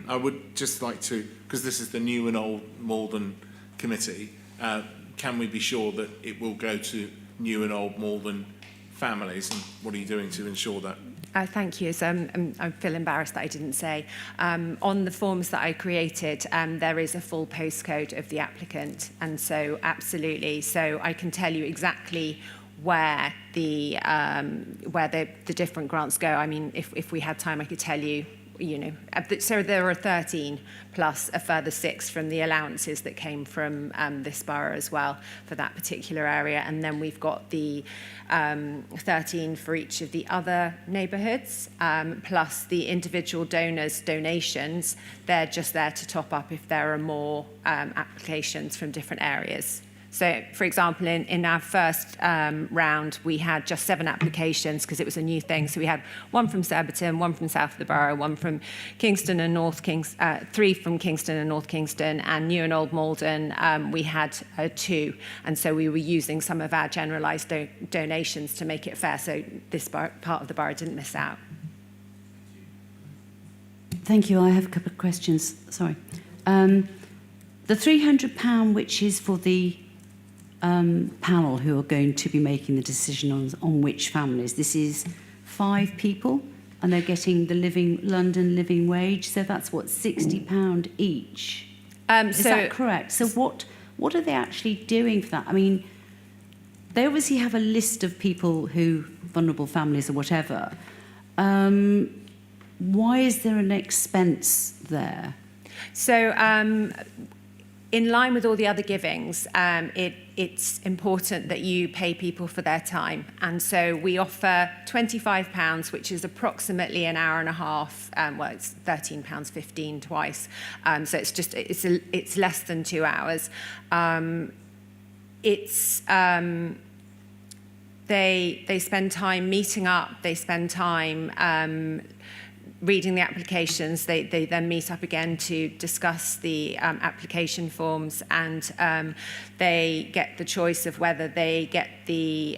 [SPEAKER 9] I would just like to, because this is the new and old Malden committee, can we be sure that it will go to new and old Malden families, and what are you doing to ensure that?
[SPEAKER 16] Thank you. So I feel embarrassed that I didn't say. On the forms that I created, there is a full postcode of the applicant, and so absolutely. So I can tell you exactly where the different grants go. I mean, if we had time, I could tell you. You know, so there are 13 plus a further 6 from the allowances that came from this borough as well for that particular area, and then we've got the 13 for each of the other neighbourhoods, plus the individual donors' donations. They're just there to top up if there are more applications from different areas. So, for example, in our first round, we had just 7 applications because it was a new thing. So we had 1 from Surbiton, 1 from south of the borough, 1 from Kingston and North Kingston, 3 from Kingston and North Kingston, and New and Old Malden, we had 2. And so we were using some of our generalised donations to make it fair, so this part of the borough didn't miss out.
[SPEAKER 2] Thank you. I have a couple of questions. Sorry. The £300, which is for the panel who are going to be making the decision on which families. This is 5 people, and they're getting the London living wage. So that's what, £60 each. Is that correct? So what are they actually doing for that? I mean, they obviously have a list of people who, vulnerable families or whatever. Why is there an expense there?
[SPEAKER 16] So, in line with all the other givings, it's important that you pay people for their time. And so we offer £25, which is approximately an hour and a half. Well, it's £13.15 twice. So it's less than 2 hours. They spend time meeting up. They spend time reading the applications. They then meet up again to discuss the application forms, and they get the choice of whether they get the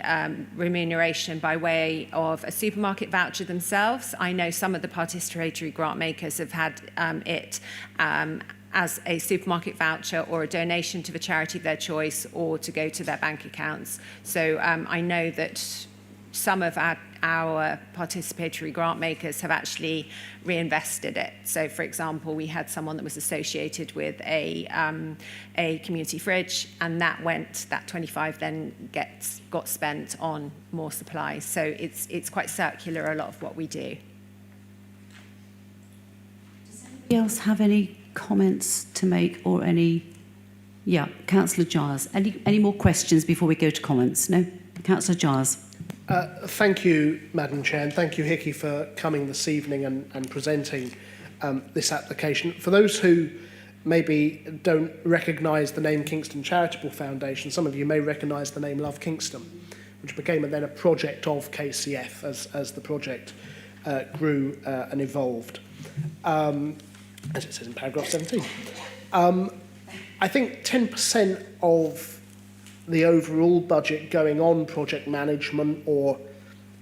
[SPEAKER 16] remuneration by way of a supermarket voucher themselves. I know some of the participatory grant makers have had it as a supermarket voucher or a donation to the charity of their choice, or to go to their bank accounts. So I know that some of our participatory grant makers have actually reinvested it. So, for example, we had someone that was associated with a community fridge, and that 25 then got spent on more supplies. So it's quite circular, a lot of what we do.
[SPEAKER 2] Does anybody else have any comments to make, or any? Yeah, Councillor Giles. Any more questions before we go to comments? No? Councillor Giles.
[SPEAKER 8] Thank you, Madam Chair, and thank you, Hickey, for coming this evening and presenting this application. For those who maybe don't recognise the name Kingston Charitable Foundation, some of you may recognise the name Love Kingston, which became then a project of KCF as the project grew and evolved, as it says in paragraph 17. I think 10% of the overall budget going on project management, or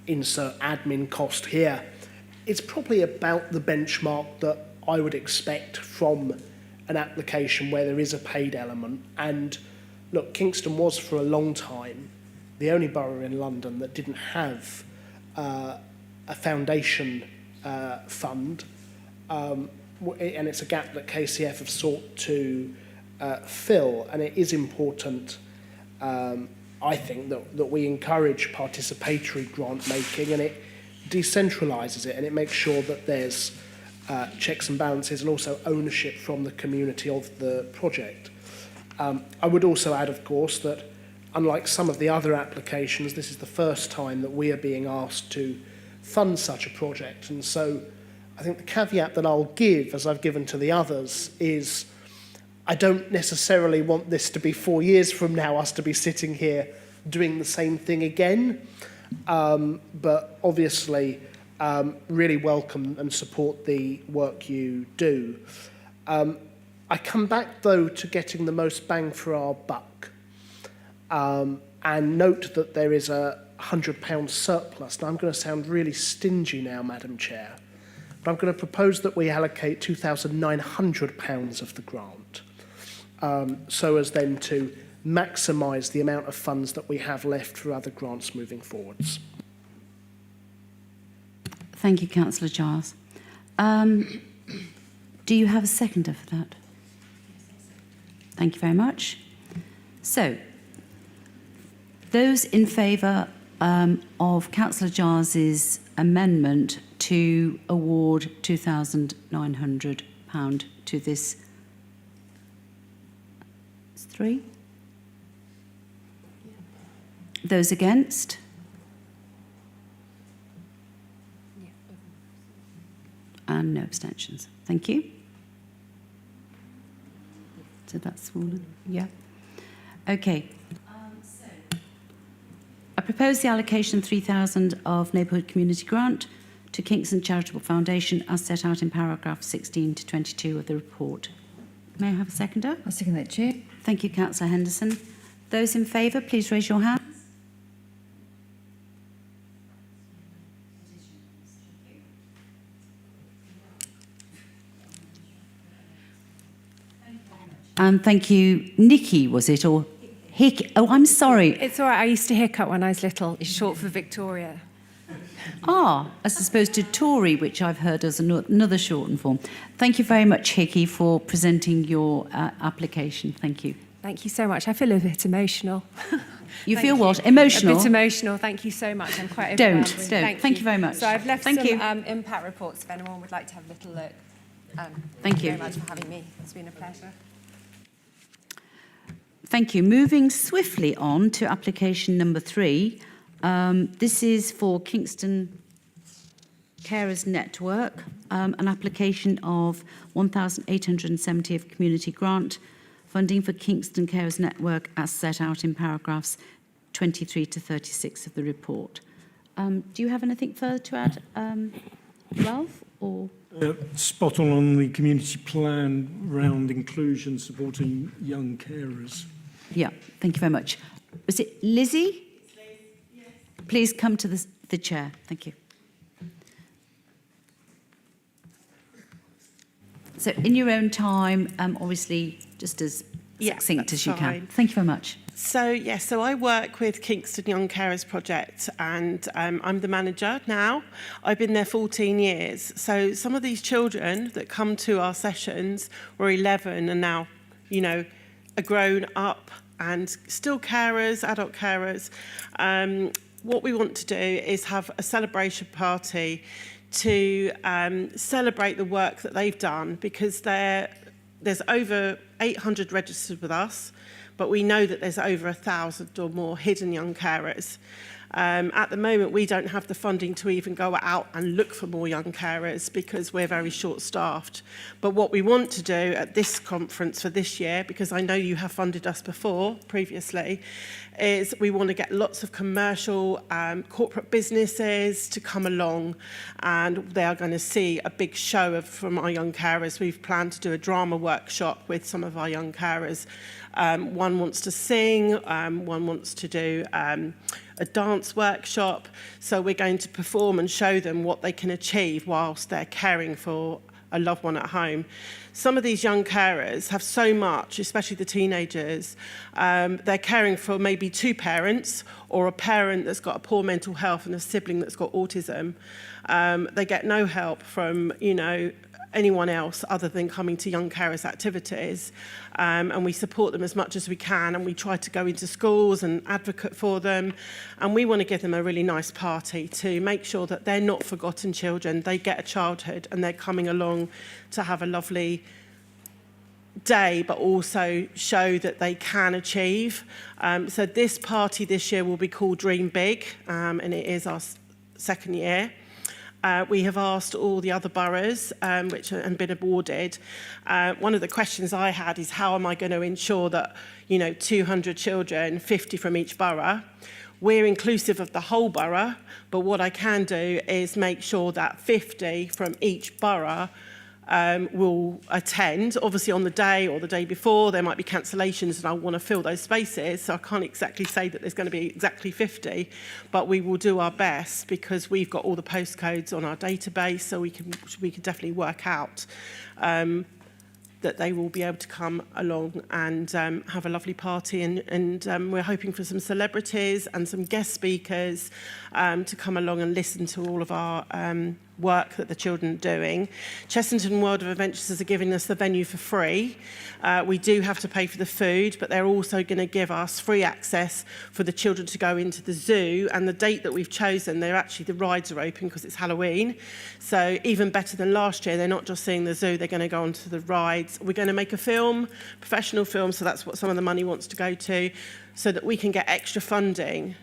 [SPEAKER 8] insert admin cost here, it's probably about the benchmark that I would expect from an application where there is a paid element. And look, Kingston was for a long time the only borough in London that didn't have a foundation fund, and it's a gap that KCF have sought to fill, and it is important, I think, that we encourage participatory grant making, and it decentralises it, and it makes sure that there's checks and balances and also ownership from the community of the project. I would also add, of course, that unlike some of the other applications, this is the first time that we are being asked to fund such a project. And so I think the caveat that I'll give, as I've given to the others, is I don't necessarily want this to be 4 years from now, us to be sitting here doing the same thing again. But obviously, really welcome and support the work you do. I come back, though, to getting the most bang for our buck. And note that there is a £100 surplus. Now, I'm going to sound really stingy now, Madam Chair, but I'm going to propose that we allocate £2,900 of the grant, so as then to maximise the amount of funds that we have left for other grants moving forwards.
[SPEAKER 2] Thank you, Councillor Giles. Do you have a seconder for that? Thank you very much. So, those in favour of Councillor Giles's amendment to award £2,900 to this. It's 3. Those against? And no abstentions. Thank you. So that's fallen. Yeah. Okay. I propose the allocation of 3,000 of Neighbourhood Community Grant to Kingston Charitable Foundation as set out in paragraph 16 to 22 of the report. May I have a seconder?
[SPEAKER 3] I second that, Chair.
[SPEAKER 2] Thank you, Councillor Henderson. Those in favour, please raise your hands. And thank you, Nikki, was it, or Hick? Oh, I'm sorry.
[SPEAKER 16] It's all right. I used to hiccup when I was little. It's short for Victoria.
[SPEAKER 2] As opposed to Tory, which I've heard as another shortened form. Thank you very much, Hickey, for presenting your application. Thank you.
[SPEAKER 16] Thank you so much. I feel a bit emotional.
[SPEAKER 2] You feel what? Emotional?
[SPEAKER 16] A bit emotional. Thank you so much. I'm quite overwhelmed.
[SPEAKER 2] Don't. Thank you very much.
[SPEAKER 16] So I've left
[SPEAKER 2] Thank
[SPEAKER 16] some
[SPEAKER 2] you.
[SPEAKER 16] impact reports if anyone would like to have a little look.
[SPEAKER 2] Thank you.
[SPEAKER 16] Very much for having me. It's been a pleasure.
[SPEAKER 2] Thank you. Moving swiftly on to application number 3. This is for Kingston Carers Network, an application of 1,870 of community grant funding for Kingston Carers Network as set out in paragraphs 23 to 36 of the report. Do you have anything further to add, Ralph? Or
[SPEAKER 12] spot on the community plan round inclusion, supporting young carers.
[SPEAKER 2] Yeah, thank you very much. Was it Lizzie? Yes. Please come to the chair. Thank you. So in your own time, obviously just as succinct as you can. Thank you very much.
[SPEAKER 17] So I work with Kingston Young Carers Project, and I'm the manager now. I've been there 14 years. So some of these children that come to our sessions were 11 and now, are grown up and still carers, adult carers. What we want to do is have a celebration party to celebrate the work that they've done, because there's over 800 registered with us, but we know that there's over 1,000 or more hidden young carers. At the moment, we don't have the funding to even go out and look for more young carers because we're very short-staffed. But what we want to do at this conference for this year, because I know you have funded us previously, is we want to get lots of commercial corporate businesses to come along, and they are going to see a big show from our young carers. We've planned to do a drama workshop with some of our young carers. One wants to sing, one wants to do a dance workshop. So we're going to perform and show them what they can achieve whilst they're caring for a loved one at home. Some of these young carers have so much, especially the teenagers. They're caring for maybe 2 parents, or a parent that's got a poor mental health and a sibling that's got autism. They get no help from, anyone else other than coming to young carers activities, and we support them as much as we can, and we try to go into schools and advocate for them, and we want to give them a really nice party to make sure that they're not forgotten children. They get a childhood and they're coming along to have a lovely day, but also show that they can achieve. So this party this year will be called Dream Big, and it is our second year. We have asked all the other boroughs which have been awarded. One of the questions I had is how am I going to ensure that, 200 children, 50 from each borough, we're inclusive of the whole borough, but what I can do is make sure that 50 from each borough will attend. Obviously on the day or the day before there might be cancellations and I want to fill those spaces, so I can't exactly say that there's going to be exactly 50, but we will do our best because we've got all the postcodes on our database, so we can definitely work out that they will be able to come along and have a lovely party, and we're hoping for some celebrities and some guest speakers to come along and listen to all of our work that the children are doing. Chessington World of Adventures are giving us the venue for free. We do have to pay for the food, but they're also going to give us free access for the children to go into the zoo, and the date that we've chosen, the rides are open because it's Halloween. So even better than last year, they're not just seeing the zoo, they're going to go onto the rides. We're going to make a film, professional film, so that's what some of the money wants to go to, so that we can get extra funding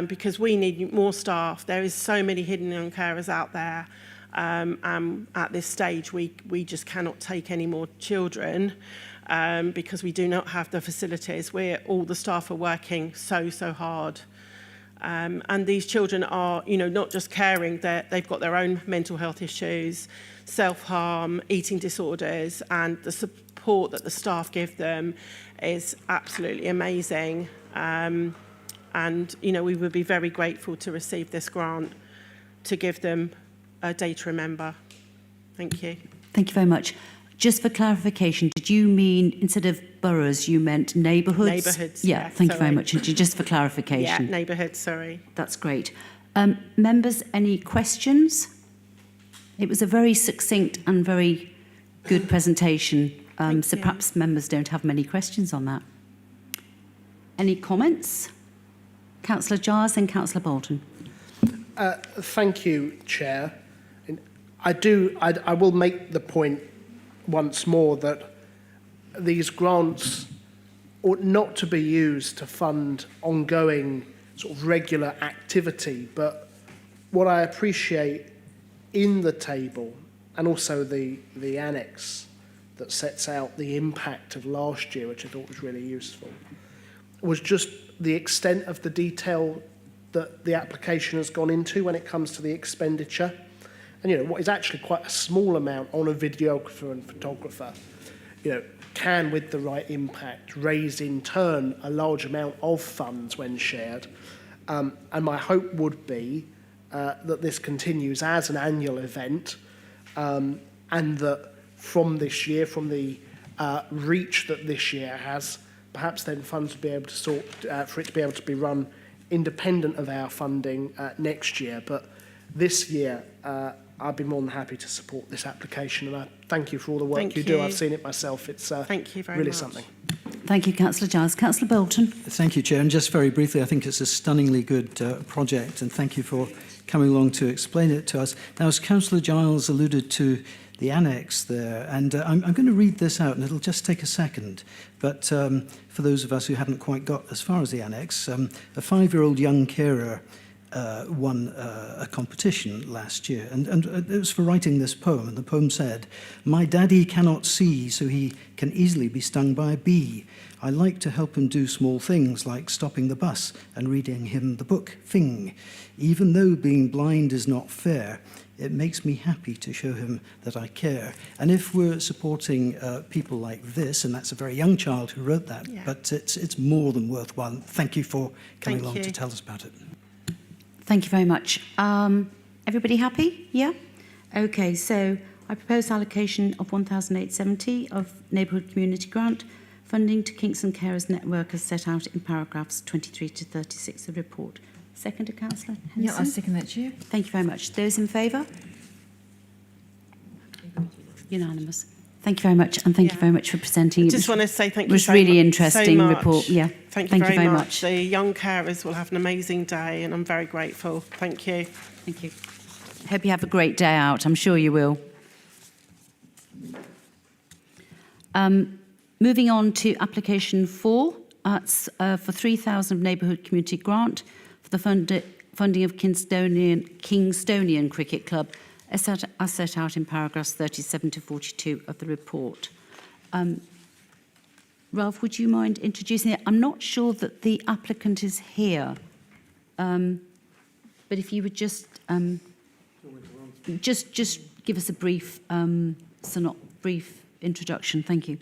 [SPEAKER 17] because we need more staff. There is so many hidden young carers out there. At this stage, we just cannot take any more children because we do not have the facilities. All the staff are working so hard. And these children are, not just caring, they've got their own mental health issues, self-harm, eating disorders, and the support that the staff give them is absolutely amazing. And, we would be very grateful to receive this grant to give them a day to remember. Thank you.
[SPEAKER 2] Thank you very much. Just for clarification, did you mean, instead of boroughs, you meant neighbourhoods?
[SPEAKER 17] Neighbourhoods,
[SPEAKER 2] yeah. Thank you very much. Just for clarification.
[SPEAKER 17] Yeah, neighbourhoods, sorry.
[SPEAKER 2] That's great. Members, any questions? It was a very succinct and very good presentation, so perhaps members don't have many questions on that. Any comments? Councillor Giles and Councillor Bolton.
[SPEAKER 8] Thank you, Chair. I will make the point once more that these grants ought not to be used to fund ongoing sort of regular activity, but what I appreciate in the table and also the annex that sets out the impact of last year, which I thought was really useful, was just the extent of the detail that the application has gone into when it comes to the expenditure. And, what is actually quite a small amount on a videographer and photographer, can, with the right impact, raise in turn a large amount of funds when shared. And my hope would be that this continues as an annual event, and that from this year, from the reach that this year has, perhaps then funds would be able to for it to be able to be run independent of our funding next year. But this year, I'd be more than happy to support this application, and I thank you for all the work you do. I've seen it myself. It's
[SPEAKER 17] thank you very
[SPEAKER 8] really
[SPEAKER 17] much.
[SPEAKER 8] something.
[SPEAKER 2] Thank you, Councillor Giles. Councillor Bolton.
[SPEAKER 6] Thank you, Chair. And just very briefly, I think it's a stunningly good project, and thank you for coming along to explain it to us. Now, as Councillor Giles alluded to, the annex there, and I'm going to read this out, and it'll just take a second. But for those of us who haven't quite got as far as the annex, a 5-year-old young carer won a competition last year, and it was for writing this poem, and the poem said, "My daddy cannot see, so he can easily be stung by a bee. I like to help him do small things like stopping the bus and reading him the book Fing. Even though being blind is not fair, it makes me happy to show him that I care." And if we're supporting people like this, and that's a very young child who wrote that, but it's more than worthwhile. Thank you for coming along to tell us about it.
[SPEAKER 2] Thank you very much. Everybody happy? Yeah? Okay, so I propose allocation of 1,870 of Neighbourhood Community Grant funding to Kingston Carers Network as set out in paragraphs 23 to 36 of the report. Seconder, Councillor Henderson?
[SPEAKER 3] Yeah, I second that, Chair.
[SPEAKER 2] Thank you very much. Those in favour? Unanimous. Thank you very much, and thank you very much for presenting.
[SPEAKER 17] I just want to say thank you.
[SPEAKER 2] It was really interesting report. Yeah.
[SPEAKER 17] Thank you very much. The young carers will have an amazing day, and I'm very grateful. Thank you.
[SPEAKER 2] Thank you. Hope you have a great day out. I'm sure you will. Moving on to application 4. It's for 3,000 of Neighbourhood Community Grant for the funding of Kingstonian Cricket Club as set out in paragraphs 37 to 42 of the report. Ralph, would you mind introducing it? I'm not sure that the applicant is here, but if you would just give us a brief, brief introduction. Thank you.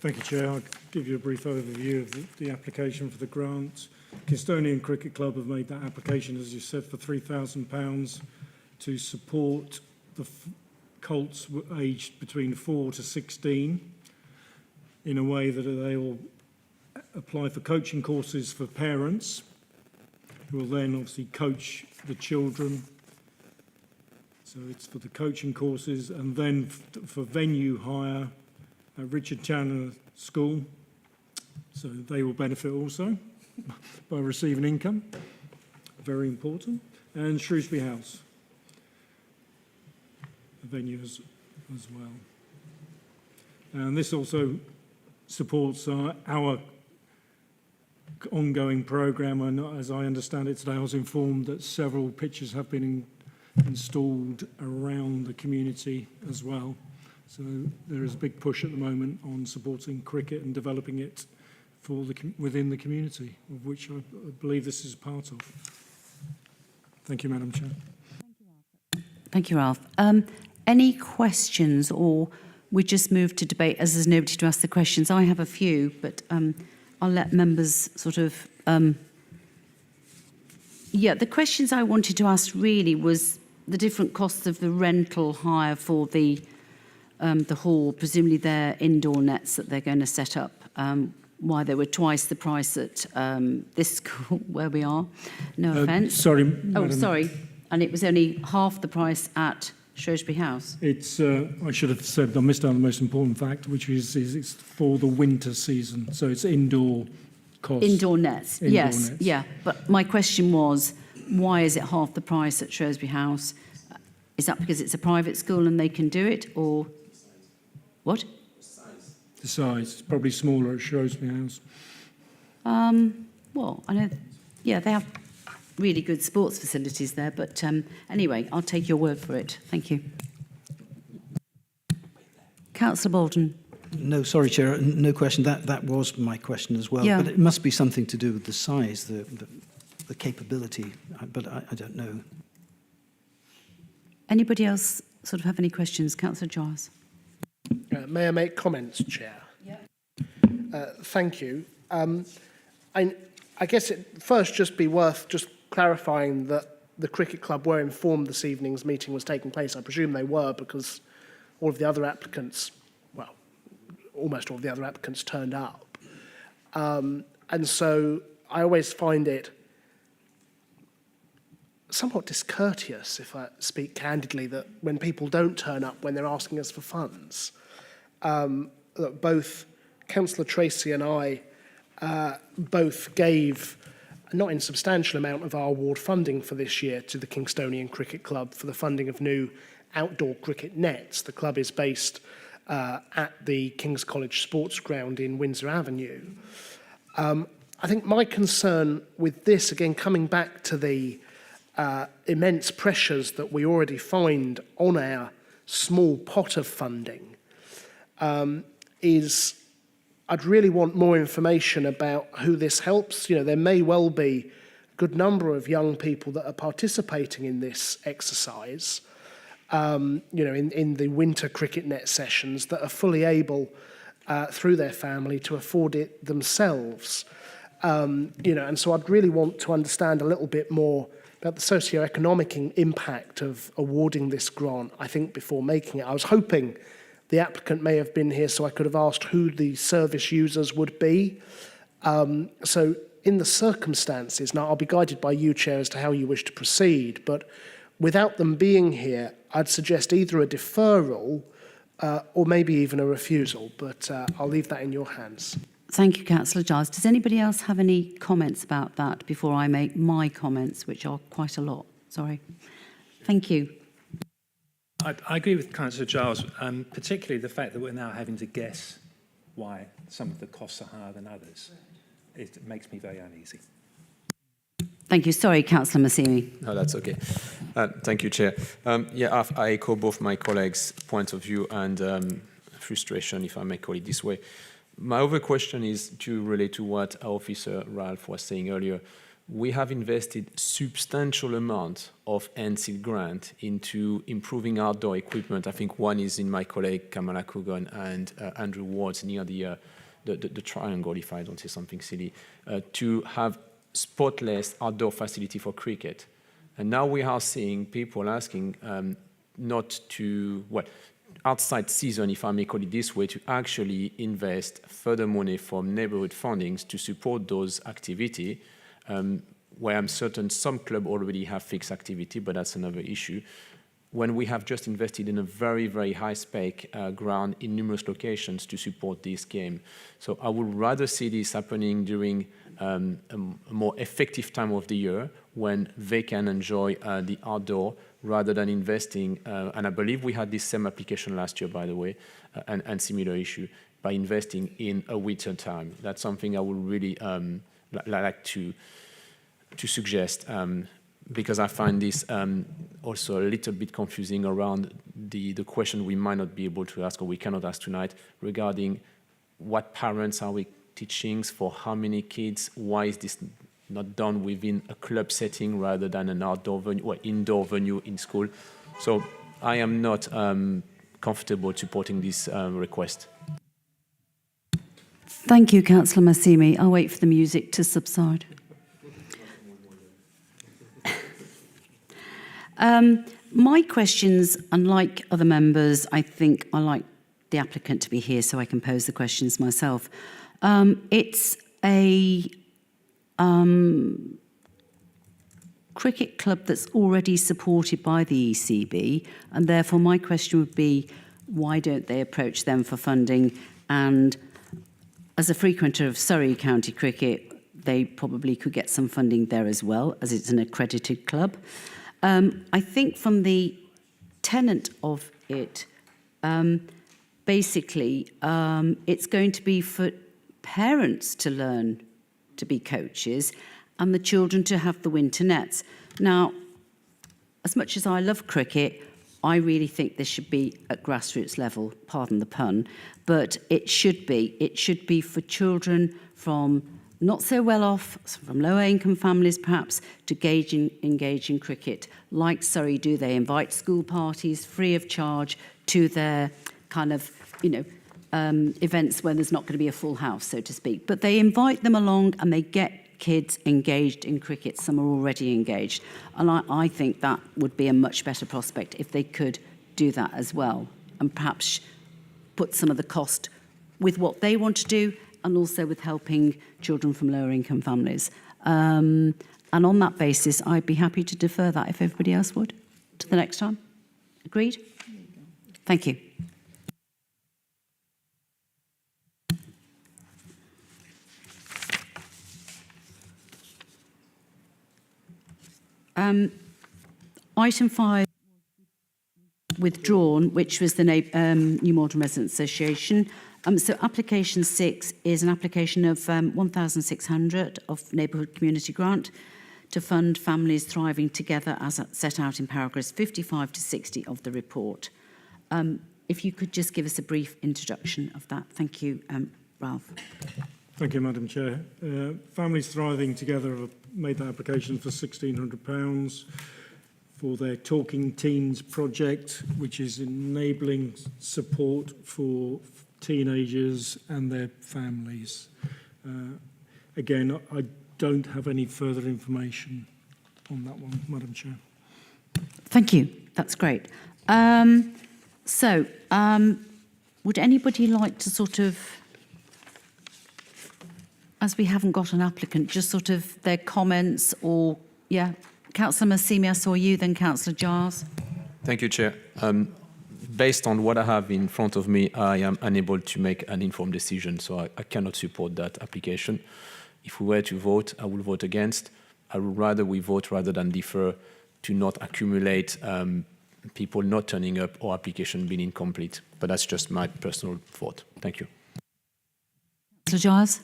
[SPEAKER 12] Thank you, Chair. I'll give you a brief overview of the application for the grant. Kingstonian Cricket Club have made that application, as you said, for £3,000 to support the colts aged between 4 to 16 in a way that they will apply for coaching courses for parents who will then obviously coach the children. So it's for the coaching courses, and then for venue hire at Richard Channer School. So they will benefit also by receiving income. Very important. And Shrewsbury House, a venue as well. And this also supports our ongoing programme. And as I understand it today, I was informed that several pitches have been installed around the community as well. So there is a big push at the moment on supporting cricket and developing it for within the community, of which I believe this is part of. Thank you, Madam Chair.
[SPEAKER 2] Thank you, Ralph. Any questions, or we just move to debate as there's nobody to ask the questions? I have a few, but I'll let members sort of... the questions I wanted to ask really was the different costs of the rental hire for the hall. Presumably they're indoor nets that they're going to set up. Why they were twice the price at this school where we are. No offence.
[SPEAKER 12] Sorry.
[SPEAKER 2] Oh,
[SPEAKER 12] Madam.
[SPEAKER 2] sorry. And it was only half the price at Shrewsbury House.
[SPEAKER 12] It's, I should have said, I missed out the most important fact, which is it's for the winter season. So it's indoor costs.
[SPEAKER 2] Indoor nets,
[SPEAKER 12] Indoor
[SPEAKER 2] yes.
[SPEAKER 12] nets.
[SPEAKER 2] Yeah. But my question was, why is it half the price at Shrewsbury House? Is that because it's a private school and they can do it, or what?
[SPEAKER 12] The size. It's probably smaller at Shrewsbury House.
[SPEAKER 2] Well, I know, yeah, they have really good sports facilities there, but anyway, I'll take your word for it. Thank you. Councillor Malden.
[SPEAKER 6] No, sorry, Chair, no question. That was my question as well.
[SPEAKER 2] Yeah.
[SPEAKER 6] But it must be something to do with the size, the capability, but I don't know.
[SPEAKER 2] Anybody else sort of have any questions? Councillor Giles.
[SPEAKER 8] May I make comments, Chair? Yeah. Thank you. I guess it first just be worth just clarifying that the cricket club were informed this evening's meeting was taking place. I presume they were, because all of the other applicants, well, almost all of the other applicants turned up. And so I always find it somewhat discourteous, if I speak candidly, that when people don't turn up when they're asking us for funds, that both Councillor Tracy and I both gave a not insubstantial amount of our award funding for this year to the Kingstonian Cricket Club for the funding of new outdoor cricket nets. The club is based at the King's College Sports Ground in Windsor Avenue. I think my concern with this, again, coming back to the immense pressures that we already find on our small pot of funding, is I'd really want more information about who this helps. You know, there may well be a good number of young people that are participating in this exercise, you know, in the winter cricket net sessions, that are fully able, through their family, to afford it themselves. You know, and so I'd really want to understand a little bit more about the socio-economic impact of awarding this grant, I think, before making it. I was hoping the applicant may have been here so I could have asked who the service users would be. So in the circumstances, now I'll be guided by you, Chair, as to how you wish to proceed, but without them being here, I'd suggest either a deferral or maybe even a refusal, but I'll leave that in your hands.
[SPEAKER 2] Thank you, Councillor Giles. Does anybody else have any comments about that before I make my comments, which are quite a lot? Sorry. Thank you.
[SPEAKER 5] I agree with Councillor Giles, particularly the fact that we're now having to guess why some of the costs are higher than others. It makes me very uneasy.
[SPEAKER 2] Thank you. Sorry, Councillor Massimi.
[SPEAKER 11] No, that's okay. Thank you, Chair. I echo both my colleagues' point of view and frustration, if I may call it this way. My other question is to relate to what our officer Ralph was saying earlier. We have invested substantial amount of NSIL grant into improving outdoor equipment. I think one is in my colleague Kamala Coogan and Andrew Ward's near the triangle, if I don't say something silly, to have spotless outdoor facility for cricket. And now we are seeing people asking not to, outside season, if I may call it this way, to actually invest further money from neighbourhood fundings to support those activities, where I'm certain some clubs already have fixed activity, but that's another issue. When we have just invested in a very, very high-spec ground in numerous locations to support this game. So I would rather see this happening during a more effective time of the year when they can enjoy the outdoor rather than investing, and I believe we had this same application last year, by the way, and similar issue, by investing in a winter time. That's something I would really like to suggest, because I find this also a little bit confusing around the question we might not be able to ask or we cannot ask tonight regarding what parents are we teaching, for how many kids, why is this not done within a club setting rather than an outdoor venue or indoor venue in school. So I am not comfortable supporting this request.
[SPEAKER 2] Thank you, Councillor Massimi. I'll wait for the music to subside. My questions, unlike other members, I think I like the applicant to be here so I can pose the questions myself. It's a cricket club that's already supported by the ECB, and therefore my question would be, why don't they approach them for funding? And as a frequenter of Surrey County Cricket, they probably could get some funding there as well, as it's an accredited club. I think from the tenant of it, basically, it's going to be for parents to learn to be coaches and the children to have the winter nets. Now, as much as I love cricket, I really think this should be at grassroots level, pardon the pun, but it should be for children from not so well off, from lower income families perhaps, to engage in cricket. Like Surrey do, they invite school parties free of charge to their kind of, events where there's not going to be a full house, so to speak. But they invite them along and they get kids engaged in cricket. Some are already engaged. And I think that would be a much better prospect if they could do that as well, and perhaps put some of the cost with what they want to do and also with helping children from lower income families. And on that basis, I'd be happy to defer that if everybody else would to the next time. Agreed? Thank you. Item 5 withdrawn, which was the New Malden Residents Association. So application 6 is an application of 1,600 of Neighbourhood Community Grant to fund families thriving together as set out in paragraphs 55 to 60 of the report. If you could just give us a brief introduction of that. Thank you, Ralph.
[SPEAKER 12] Thank you, Madam Chair. Families Thriving Together have made that application for £1,600 for their Talking Teens project, which is enabling support for teenagers and their families. Again, I don't have any further information on that one, Madam Chair.
[SPEAKER 2] Thank you. That's great. Would anybody like to sort of, as we haven't got an applicant, just sort of their comments or, yeah. Councillor Massimi, I saw you, then Councillor Giles.
[SPEAKER 11] Thank you, Chair. Based on what I have in front of me, I am unable to make an informed decision, so I cannot support that application. If we were to vote, I will vote against. I would rather we vote rather than defer to not accumulate people not turning up or application being incomplete. But that's just my personal thought. Thank you.
[SPEAKER 2] Councillor Giles.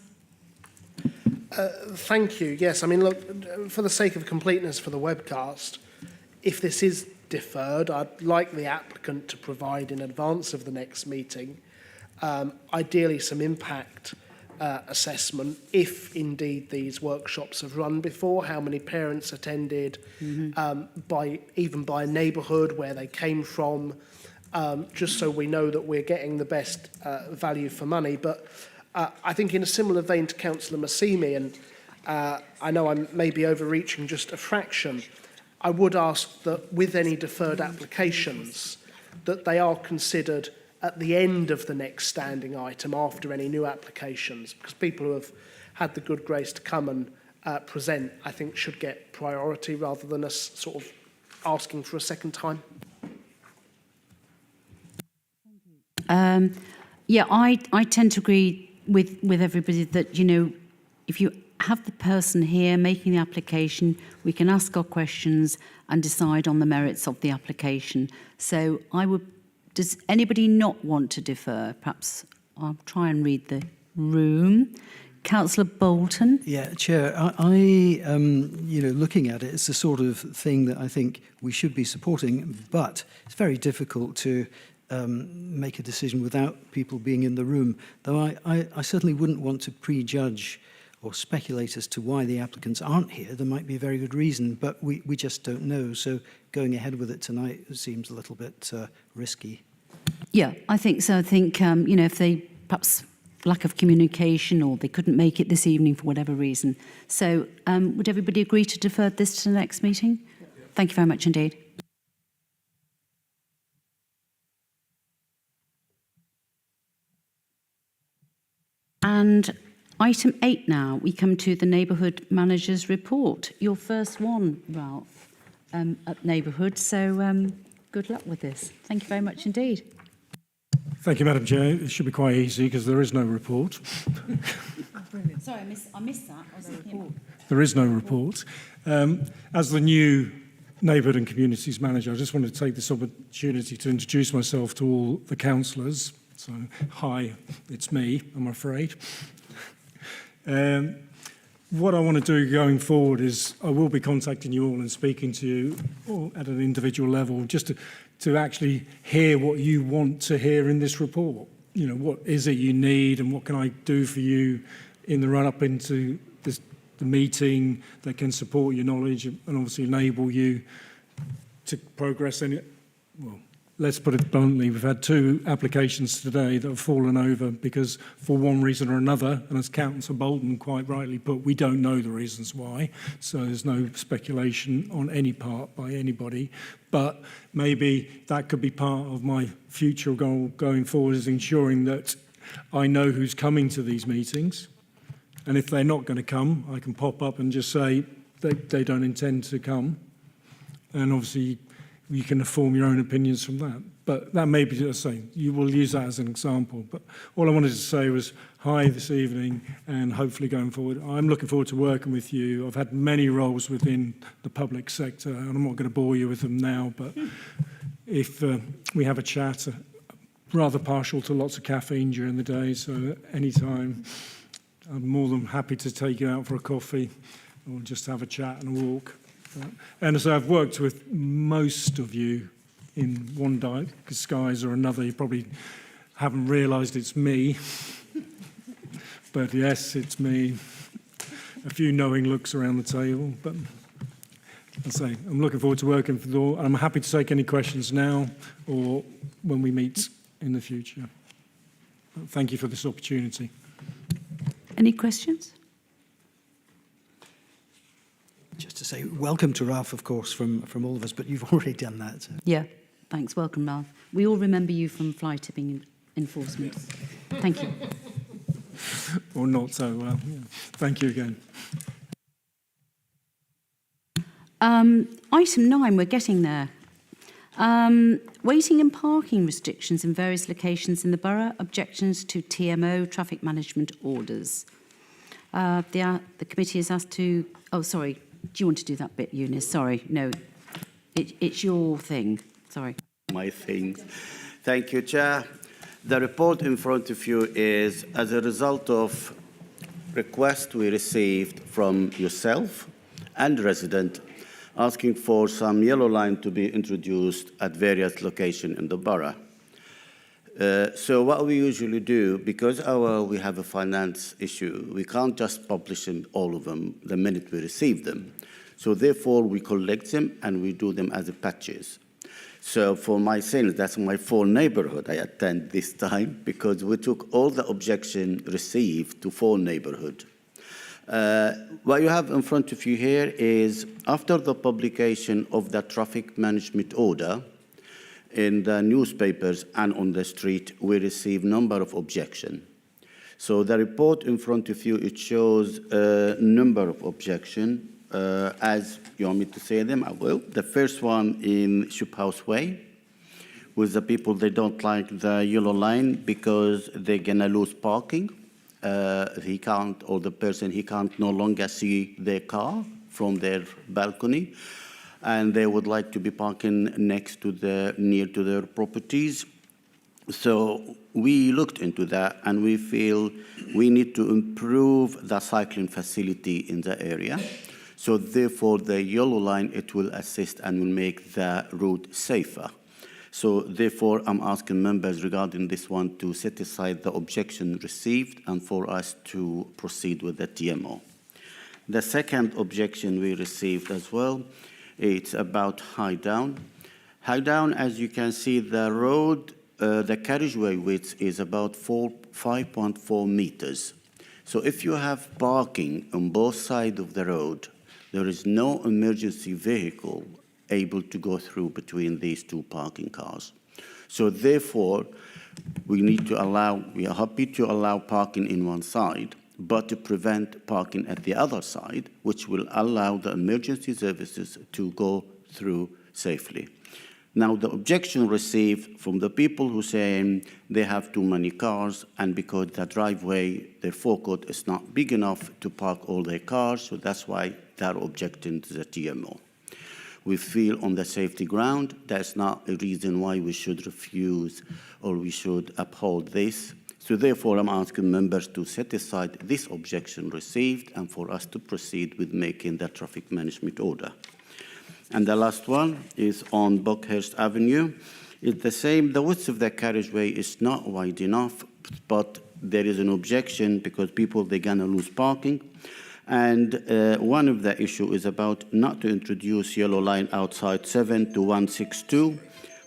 [SPEAKER 8] Thank you. Yes, I mean, look, for the sake of completeness for the webcast, If this is deferred, I'd like the applicant to provide in advance of the next meeting, ideally some impact assessment, if indeed these workshops have run before, how many parents attended, by neighbourhood, where they came from, just so we know that we're getting the best value for money. But I think in a similar vein to Councillor Massimi, and I know I'm maybe overreaching just a fraction, I would ask that with any deferred applications, that they are considered at the end of the next standing item after any new applications, because people who have had the good grace to come and present, I think, should get priority rather than us sort of asking for a second time.
[SPEAKER 2] Yeah, I tend to agree with everybody that, you know, if you have the person here making the application, we can ask our questions and decide on the merits of the application. So I would, does anybody not want to defer? Perhaps I'll try and read the room. Councillor Bolton.
[SPEAKER 6] Yeah, Chair, you know, looking at it, it's the sort of thing that I think we should be supporting, but it's very difficult to make a decision without people being in the room. Though I certainly wouldn't want to prejudge or speculate as to why the applicants aren't here. There might be a very good reason, but we just don't know. So going ahead with it tonight seems a little bit risky.
[SPEAKER 2] Yeah, I think so. I think, you know, if they perhaps lack of communication or they couldn't make it this evening for whatever reason. So would everybody agree to defer this to the next meeting? Yeah. Thank you very much indeed. And item 8 now, we come to the Neighbourhood Manager's Report. Your first one, Ralph, at Neighbourhood. So good luck with this. Thank you very much indeed.
[SPEAKER 12] Thank you, Madam Chair. It should be quite easy because there is no report.
[SPEAKER 2] Sorry, I missed that.
[SPEAKER 12] There is no report. As the new Neighbourhood and Communities Manager, I just wanted to take this opportunity to introduce myself to all the councillors. So, hi, it's me, I'm afraid. What I want to do going forward is I will be contacting you all and speaking to you all at an individual level just to actually hear what you want to hear in this report. You know, what is it you need and what can I do for you in the run-up into the meeting that can support your knowledge and obviously enable you to progress in it. Well, let's put it bluntly, we've had 2 applications today that have fallen over because for one reason or another, and as Councillor Malden quite rightly put, we don't know the reasons why, so there's no speculation on any part by anybody, but maybe that could be part of my future goal going forward, is ensuring that I know who's coming to these meetings, and if they're not going to come, I can pop up and just say they don't intend to come, and obviously you can form your own opinions from that. But that may be just saying, you will use that as an example. But all I wanted to say was hi this evening, and hopefully going forward, I'm looking forward to working with you. I've had many roles within the public sector, and I'm not going to bore you with them now, but if we have a chat, rather partial to lots of caffeine during the day, so anytime, I'm more than happy to take you out for a coffee or just have a chat and a walk. And so I've worked with most of you in one disguise or another. You probably haven't realised it's me. But yes, it's me. A few knowing looks around the table. But I say, I'm looking forward to working for the all. I'm happy to take any questions now or when we meet in the future. But thank you for this opportunity.
[SPEAKER 2] Any questions?
[SPEAKER 6] Just to say, welcome to Ralph, of course, from all of us, but you've already done that. So.
[SPEAKER 2] Yeah, thanks. Welcome, Ralph. We all remember you from fly tipping enforcement. Thank you.
[SPEAKER 12] Or not so well. Yeah. Thank you again.
[SPEAKER 2] Item 9, we're getting there. Waiting and parking restrictions in various locations in the borough, objections to TMO, traffic management orders. The committee is asked to... Oh, sorry. Do you want to do that bit, Eunice? Sorry. No. It's your thing. Sorry.
[SPEAKER 13] My thing. Thank you, Chair. The report in front of you is as a result of request we received from yourself and resident asking for some yellow line to be introduced at various locations in the borough. So what we usually do, because we have a finance issue, we can't just publish all of them the minute we receive them. So therefore, we collect them and we do them as patches. So for my sins, that's my full neighborhood I attend this time, because we took all the objection received to full neighborhood. What you have in front of you here is after the publication of the traffic management order in the newspapers and on the street, we received number of objections. So the report in front of you, it shows a number of objections. As you want me to say them, I will. The first one in Ship House Way, with the people, they don't like the yellow line because they're gonna lose parking. He can't, or the person, he can't no longer see their car from their balcony, and they would like to be parking near to their properties. So we looked into that, and we feel we need to improve the cycling facility in the area. So therefore, the yellow line, it will assist and will make the route safer. So therefore, I'm asking members regarding this one to set aside the objection received and for us to proceed with the TMO. The second objection we received as well, it's about High Down. High Down, as you can see, the road, the carriageway width is about 5.4 meters. So if you have parking on both sides of the road, there is no emergency vehicle able to go through between these two parking cars. So therefore, we are happy to allow parking in one side, but to prevent parking at the other side, which will allow the emergency services to go through safely. Now, the objection received from the people who say they have too many cars, and because the driveway, their forecourt is not big enough to park all their cars, so that's why they're objecting to the TMO. We feel on the safety ground, that's not a reason why we should refuse or we should uphold this. So therefore, I'm asking members to set aside this objection received and for us to proceed with making the traffic management order. And the last one is on Buckhurst Avenue. It's the same, the width of the carriageway is not wide enough, but there is an objection because people, they're gonna lose parking. And one of the issue is about not to introduce yellow line outside 7 to 162,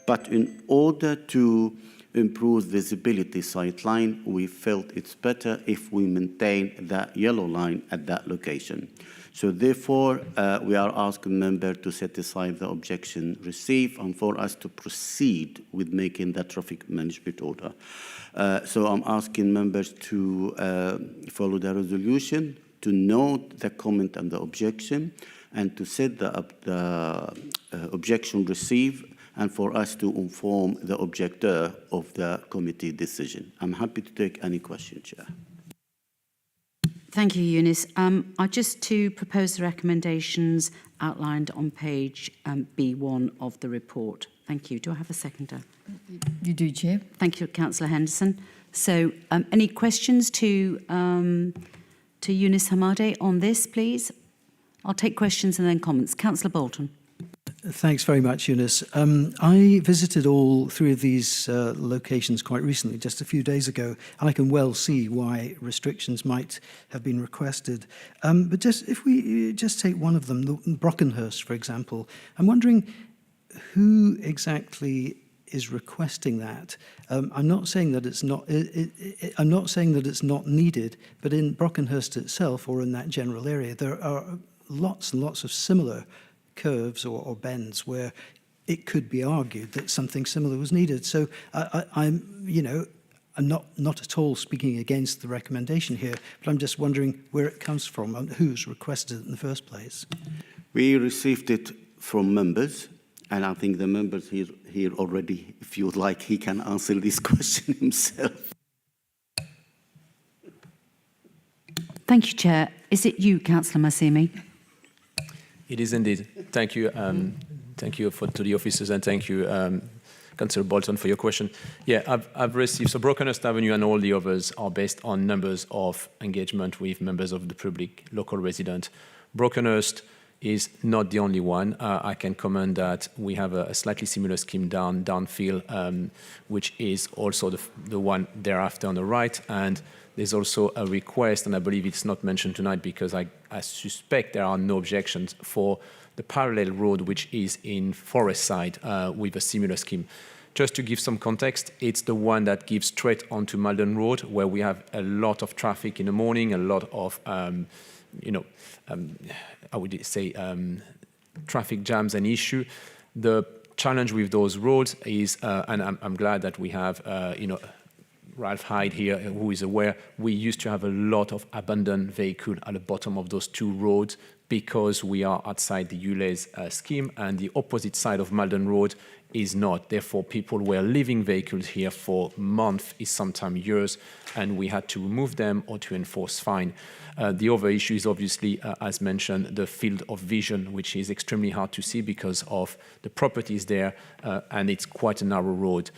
[SPEAKER 13] but in order to improve visibility sight line, we felt it's better if we maintain that yellow line at that location. So therefore, we are asking members to set aside the objection received and for us to proceed with making the traffic management order. So I'm asking members to follow the resolution, to note the comment and the objection, and to set the objection received, and for us to inform the objector of the committee decision. I'm happy to take any question, Chair.
[SPEAKER 2] Thank you, Eunice. I just to propose the recommendations outlined on page B1 of the report. Thank you. Do I have a seconder?
[SPEAKER 3] You do, Chair.
[SPEAKER 2] Thank you, Councillor Henderson. So any questions to Eunice Hamade on this, please? I'll take questions and then comments. Councillor Bolton.
[SPEAKER 6] Thanks very much, Eunice. I visited all three of these locations quite recently, just a few days ago, and I can well see why restrictions might have been requested. But just if we just take one of them, Brockenhurst, for example, I'm wondering who exactly is requesting that. I'm not saying that it's not. I'm not saying that it's not needed, but in Brockenhurst itself, or in that general area, there are lots and lots of similar curves or bends where it could be argued that something similar was needed. So I'm not at all speaking against the recommendation here, but I'm just wondering where it comes from and who's requested it in the first place.
[SPEAKER 13] We received it from members, and I think the members here already, if you would like, he can answer this question himself.
[SPEAKER 2] Thank you, Chair. Is it you, Councillor Massimi?
[SPEAKER 11] It is indeed. Thank you. Thank you to the officers, and thank you, Councillor Bolton, for your question. Yeah, I've received, so Brockenhurst Avenue and all the others are based on numbers of engagement with members of the public, local resident. Brockenhurst is not the only one. I can comment that we have a slightly similar scheme downfield, which is also the one thereafter on the right. And there's also a request, and I believe it's not mentioned tonight because I suspect there are no objections for the parallel road, which is in Forest Side with a similar scheme. Just to give some context, it's the one that gives straight onto Malden Road, where we have a lot of traffic in the morning, a lot of, I would say, traffic jams and issue. The challenge with those roads is, and I'm glad that we have, Ralph Hyde here, who is aware, we used to have a lot of abandoned vehicles at the bottom of those two roads because we are outside the ULEZ scheme, and the opposite side of Malden Road is not. Therefore, people were leaving vehicles here for months, sometimes years, and we had to remove them or to enforce fine. The other issue is obviously, as mentioned, the field of vision, which is extremely hard to see because of the properties there, and it's quite a narrow road.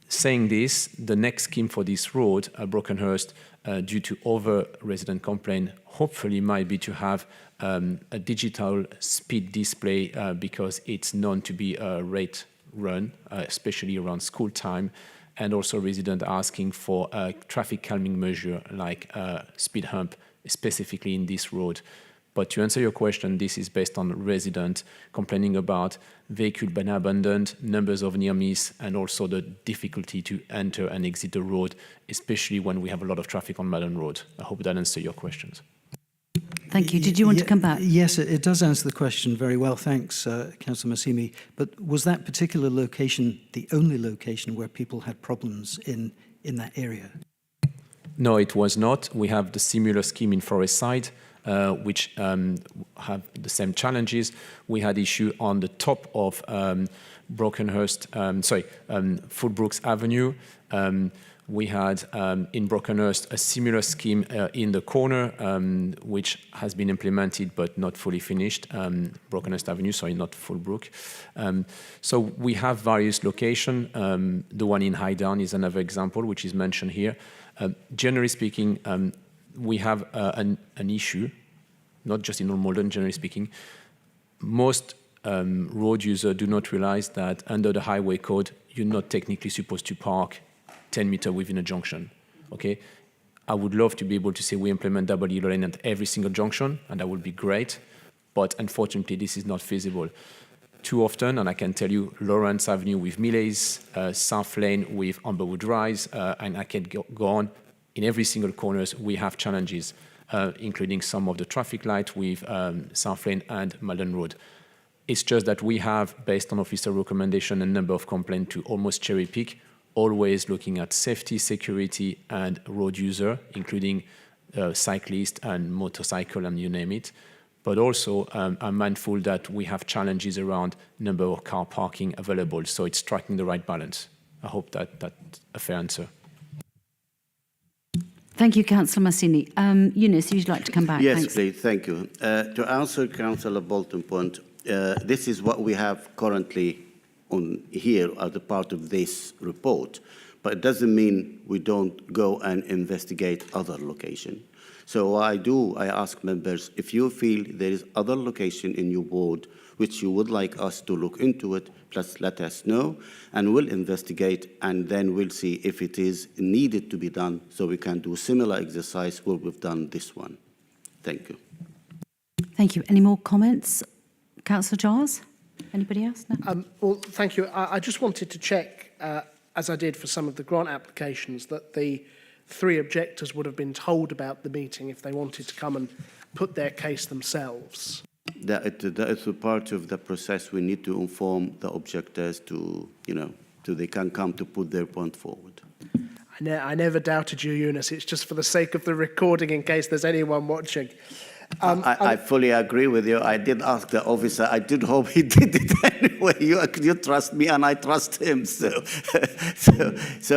[SPEAKER 11] Saying this, the next scheme for this road, Brockenhurst, due to other resident complaint, hopefully might be to have a digital speed display because it's known to be a rate run, especially around school time, and also residents asking for a traffic calming measure like speed hump, specifically in this road. But to answer your question, this is based on residents complaining about vehicle being abandoned, numbers of near miss, and also the difficulty to enter and exit the road, especially when we have a lot of traffic on Malden Road. I hope that answers your questions.
[SPEAKER 2] Thank you. Did you want to come back?
[SPEAKER 6] Yes, it does answer the question very well. Thanks, Councillor Massimi. But was that particular location the only location where people had problems in that area?
[SPEAKER 11] No, it was not. We have the similar scheme in Forest Side, which have the same challenges. We had issue on the top of Fullbrooks Avenue. We had in Brockenhurst a similar scheme in the corner, which has been implemented but not fully finished. Brockenhurst Avenue, sorry, not Fullbrook. So we have various locations. The one in High Down is another example, which is mentioned here. Generally speaking, we have an issue, not just in Old Malden, generally speaking. Most road users do not realize that under the highway code, you're not technically supposed to park 10 meters within a junction, okay? I would love to be able to say we implement double yellow lane at every single junction, and that would be great, but unfortunately, this is not feasible. Too often, and I can tell you, Lawrence Avenue with Millais, South Lane with Amberwood Rise, and I can go on. In every single corners, we have challenges, including some of the traffic light with South Lane and Malden Road. It's just that we have, based on officer recommendation, a number of complaints to almost cherry pick, always looking at safety, security, and road user, including cyclists and motorcycle, and you name it. But also, I'm mindful that we have challenges around number of car parking available, so it's striking the right balance. I hope that's a fair answer.
[SPEAKER 2] Thank you, Councillor Massini. Eunice, you'd like to come back?
[SPEAKER 13] Yes,
[SPEAKER 2] Thanks.
[SPEAKER 13] please. Thank you. To answer Councillor Bolton's point, this is what we have currently on here as a part of this report, but it doesn't mean we don't go and investigate other locations. So I ask members, if you feel there is other location in your ward which you would like us to look into it, please let us know, and we'll investigate, and then we'll see if it is needed to be done, so we can do similar exercise where we've done this one. Thank you.
[SPEAKER 2] Thank you. Any more comments? Councillor Giles? Anybody else? No?
[SPEAKER 8] Well, thank you. I just wanted to check, as I did for some of the grant applications, that the 3 objectors would have been told about the meeting if they wanted to come and put their case themselves.
[SPEAKER 13] That is a part of the process. We need to inform the objectors to, so they can come to put their point forward.
[SPEAKER 8] I never doubted you, Eunice. It's just for the sake of the recording in case there's anyone watching.
[SPEAKER 13] I fully agree with you. I did ask the officer. I did hope he did it anyway. You trust me, and I trust him. So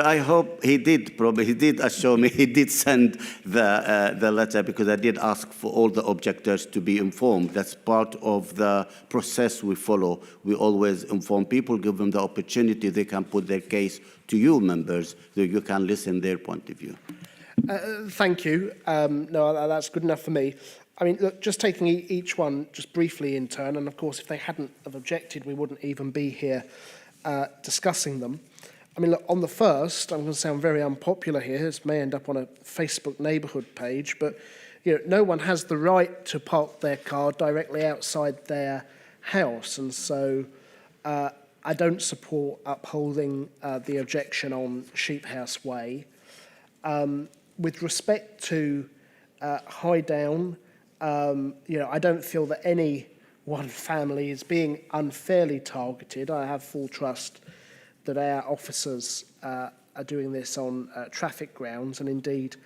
[SPEAKER 13] I hope he did. Probably he did assure me. He did send the letter, because I did ask for all the objectors to be informed. That's part of the process we follow. We always inform people, give them the opportunity. They can put their case to you, members, so you can listen their point of view.
[SPEAKER 8] Thank you. No, that's good enough for me. I mean, look, just taking each one just briefly in turn, and of course, if they hadn't have objected, we wouldn't even be here discussing them. I mean, look, on the first, I'm going to sound very unpopular here. This may end up on a Facebook neighbourhood page, but no one has the right to park their car directly outside their house, and so I don't support upholding the objection on Sheep House Way. With respect to High Down, I don't feel that any one family is being unfairly targeted. I have full trust that our officers are doing this on traffic grounds, and indeed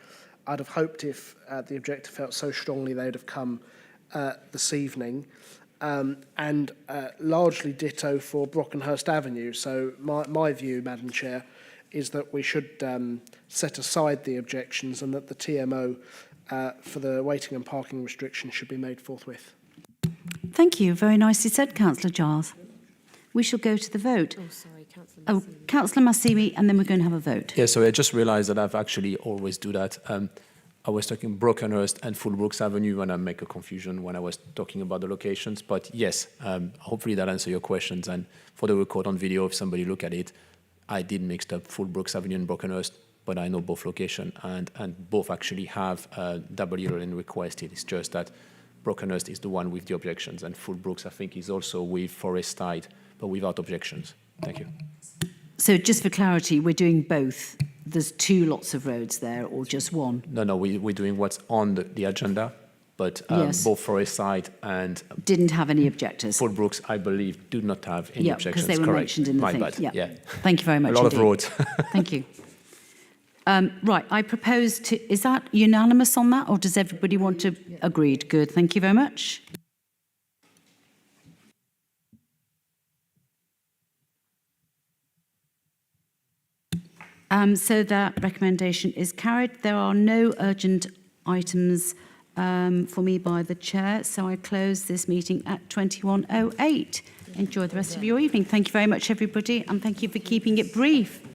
[SPEAKER 8] I'd have hoped if the objector felt so strongly they'd have come this evening. And largely ditto for Brockenhurst Avenue. So my view, Madam Chair, is that we should set aside the objections and that the TMO for the waiting and parking restrictions should be made forthwith.
[SPEAKER 2] Thank you. Very nicely said, Councillor Giles. We shall go to the vote.
[SPEAKER 1] Oh, sorry, Councillor
[SPEAKER 2] Oh, Councillor Massimi, and then we're going to have a vote.
[SPEAKER 11] Yeah, so I just realised that I've actually always do that. I was talking Brockenhurst and Fullbrooks Avenue when I make a confusion when I was talking about the locations. But yes, hopefully that answers your questions. And for the record on video, if somebody look at it, I did mix up Fullbrooks Avenue and Brockenhurst, but I know both locations, and both actually have double lane requested. It's just that Brockenhurst is the one with the objections, and Fullbrooks, I think, is also with Forest Side, but without objections. Thank you.
[SPEAKER 2] So just for clarity, we're doing both. There's two lots of roads there, or just one?
[SPEAKER 11] No, we're doing what's on the agenda, but
[SPEAKER 2] Yes.
[SPEAKER 11] both Forest Side and
[SPEAKER 2] Didn't have any objectors.
[SPEAKER 11] Fullbrooks, I believe, do not have any
[SPEAKER 2] Yeah,
[SPEAKER 11] objections.
[SPEAKER 2] because they were
[SPEAKER 11] Correct.
[SPEAKER 2] mentioned in the
[SPEAKER 11] My
[SPEAKER 2] thing.
[SPEAKER 11] bad. Yeah.
[SPEAKER 2] Thank you very much
[SPEAKER 11] A lot
[SPEAKER 2] indeed.
[SPEAKER 11] of roads.
[SPEAKER 2] Thank you. Right, I propose to... Is that unanimous on that, or does everybody want to... Agreed. Good. Thank you very much. So that recommendation is carried. There are no urgent items for me by the chair, so I close this meeting at 21:08. Enjoy the rest of your evening. Thank you very much, everybody, and thank you for keeping it brief.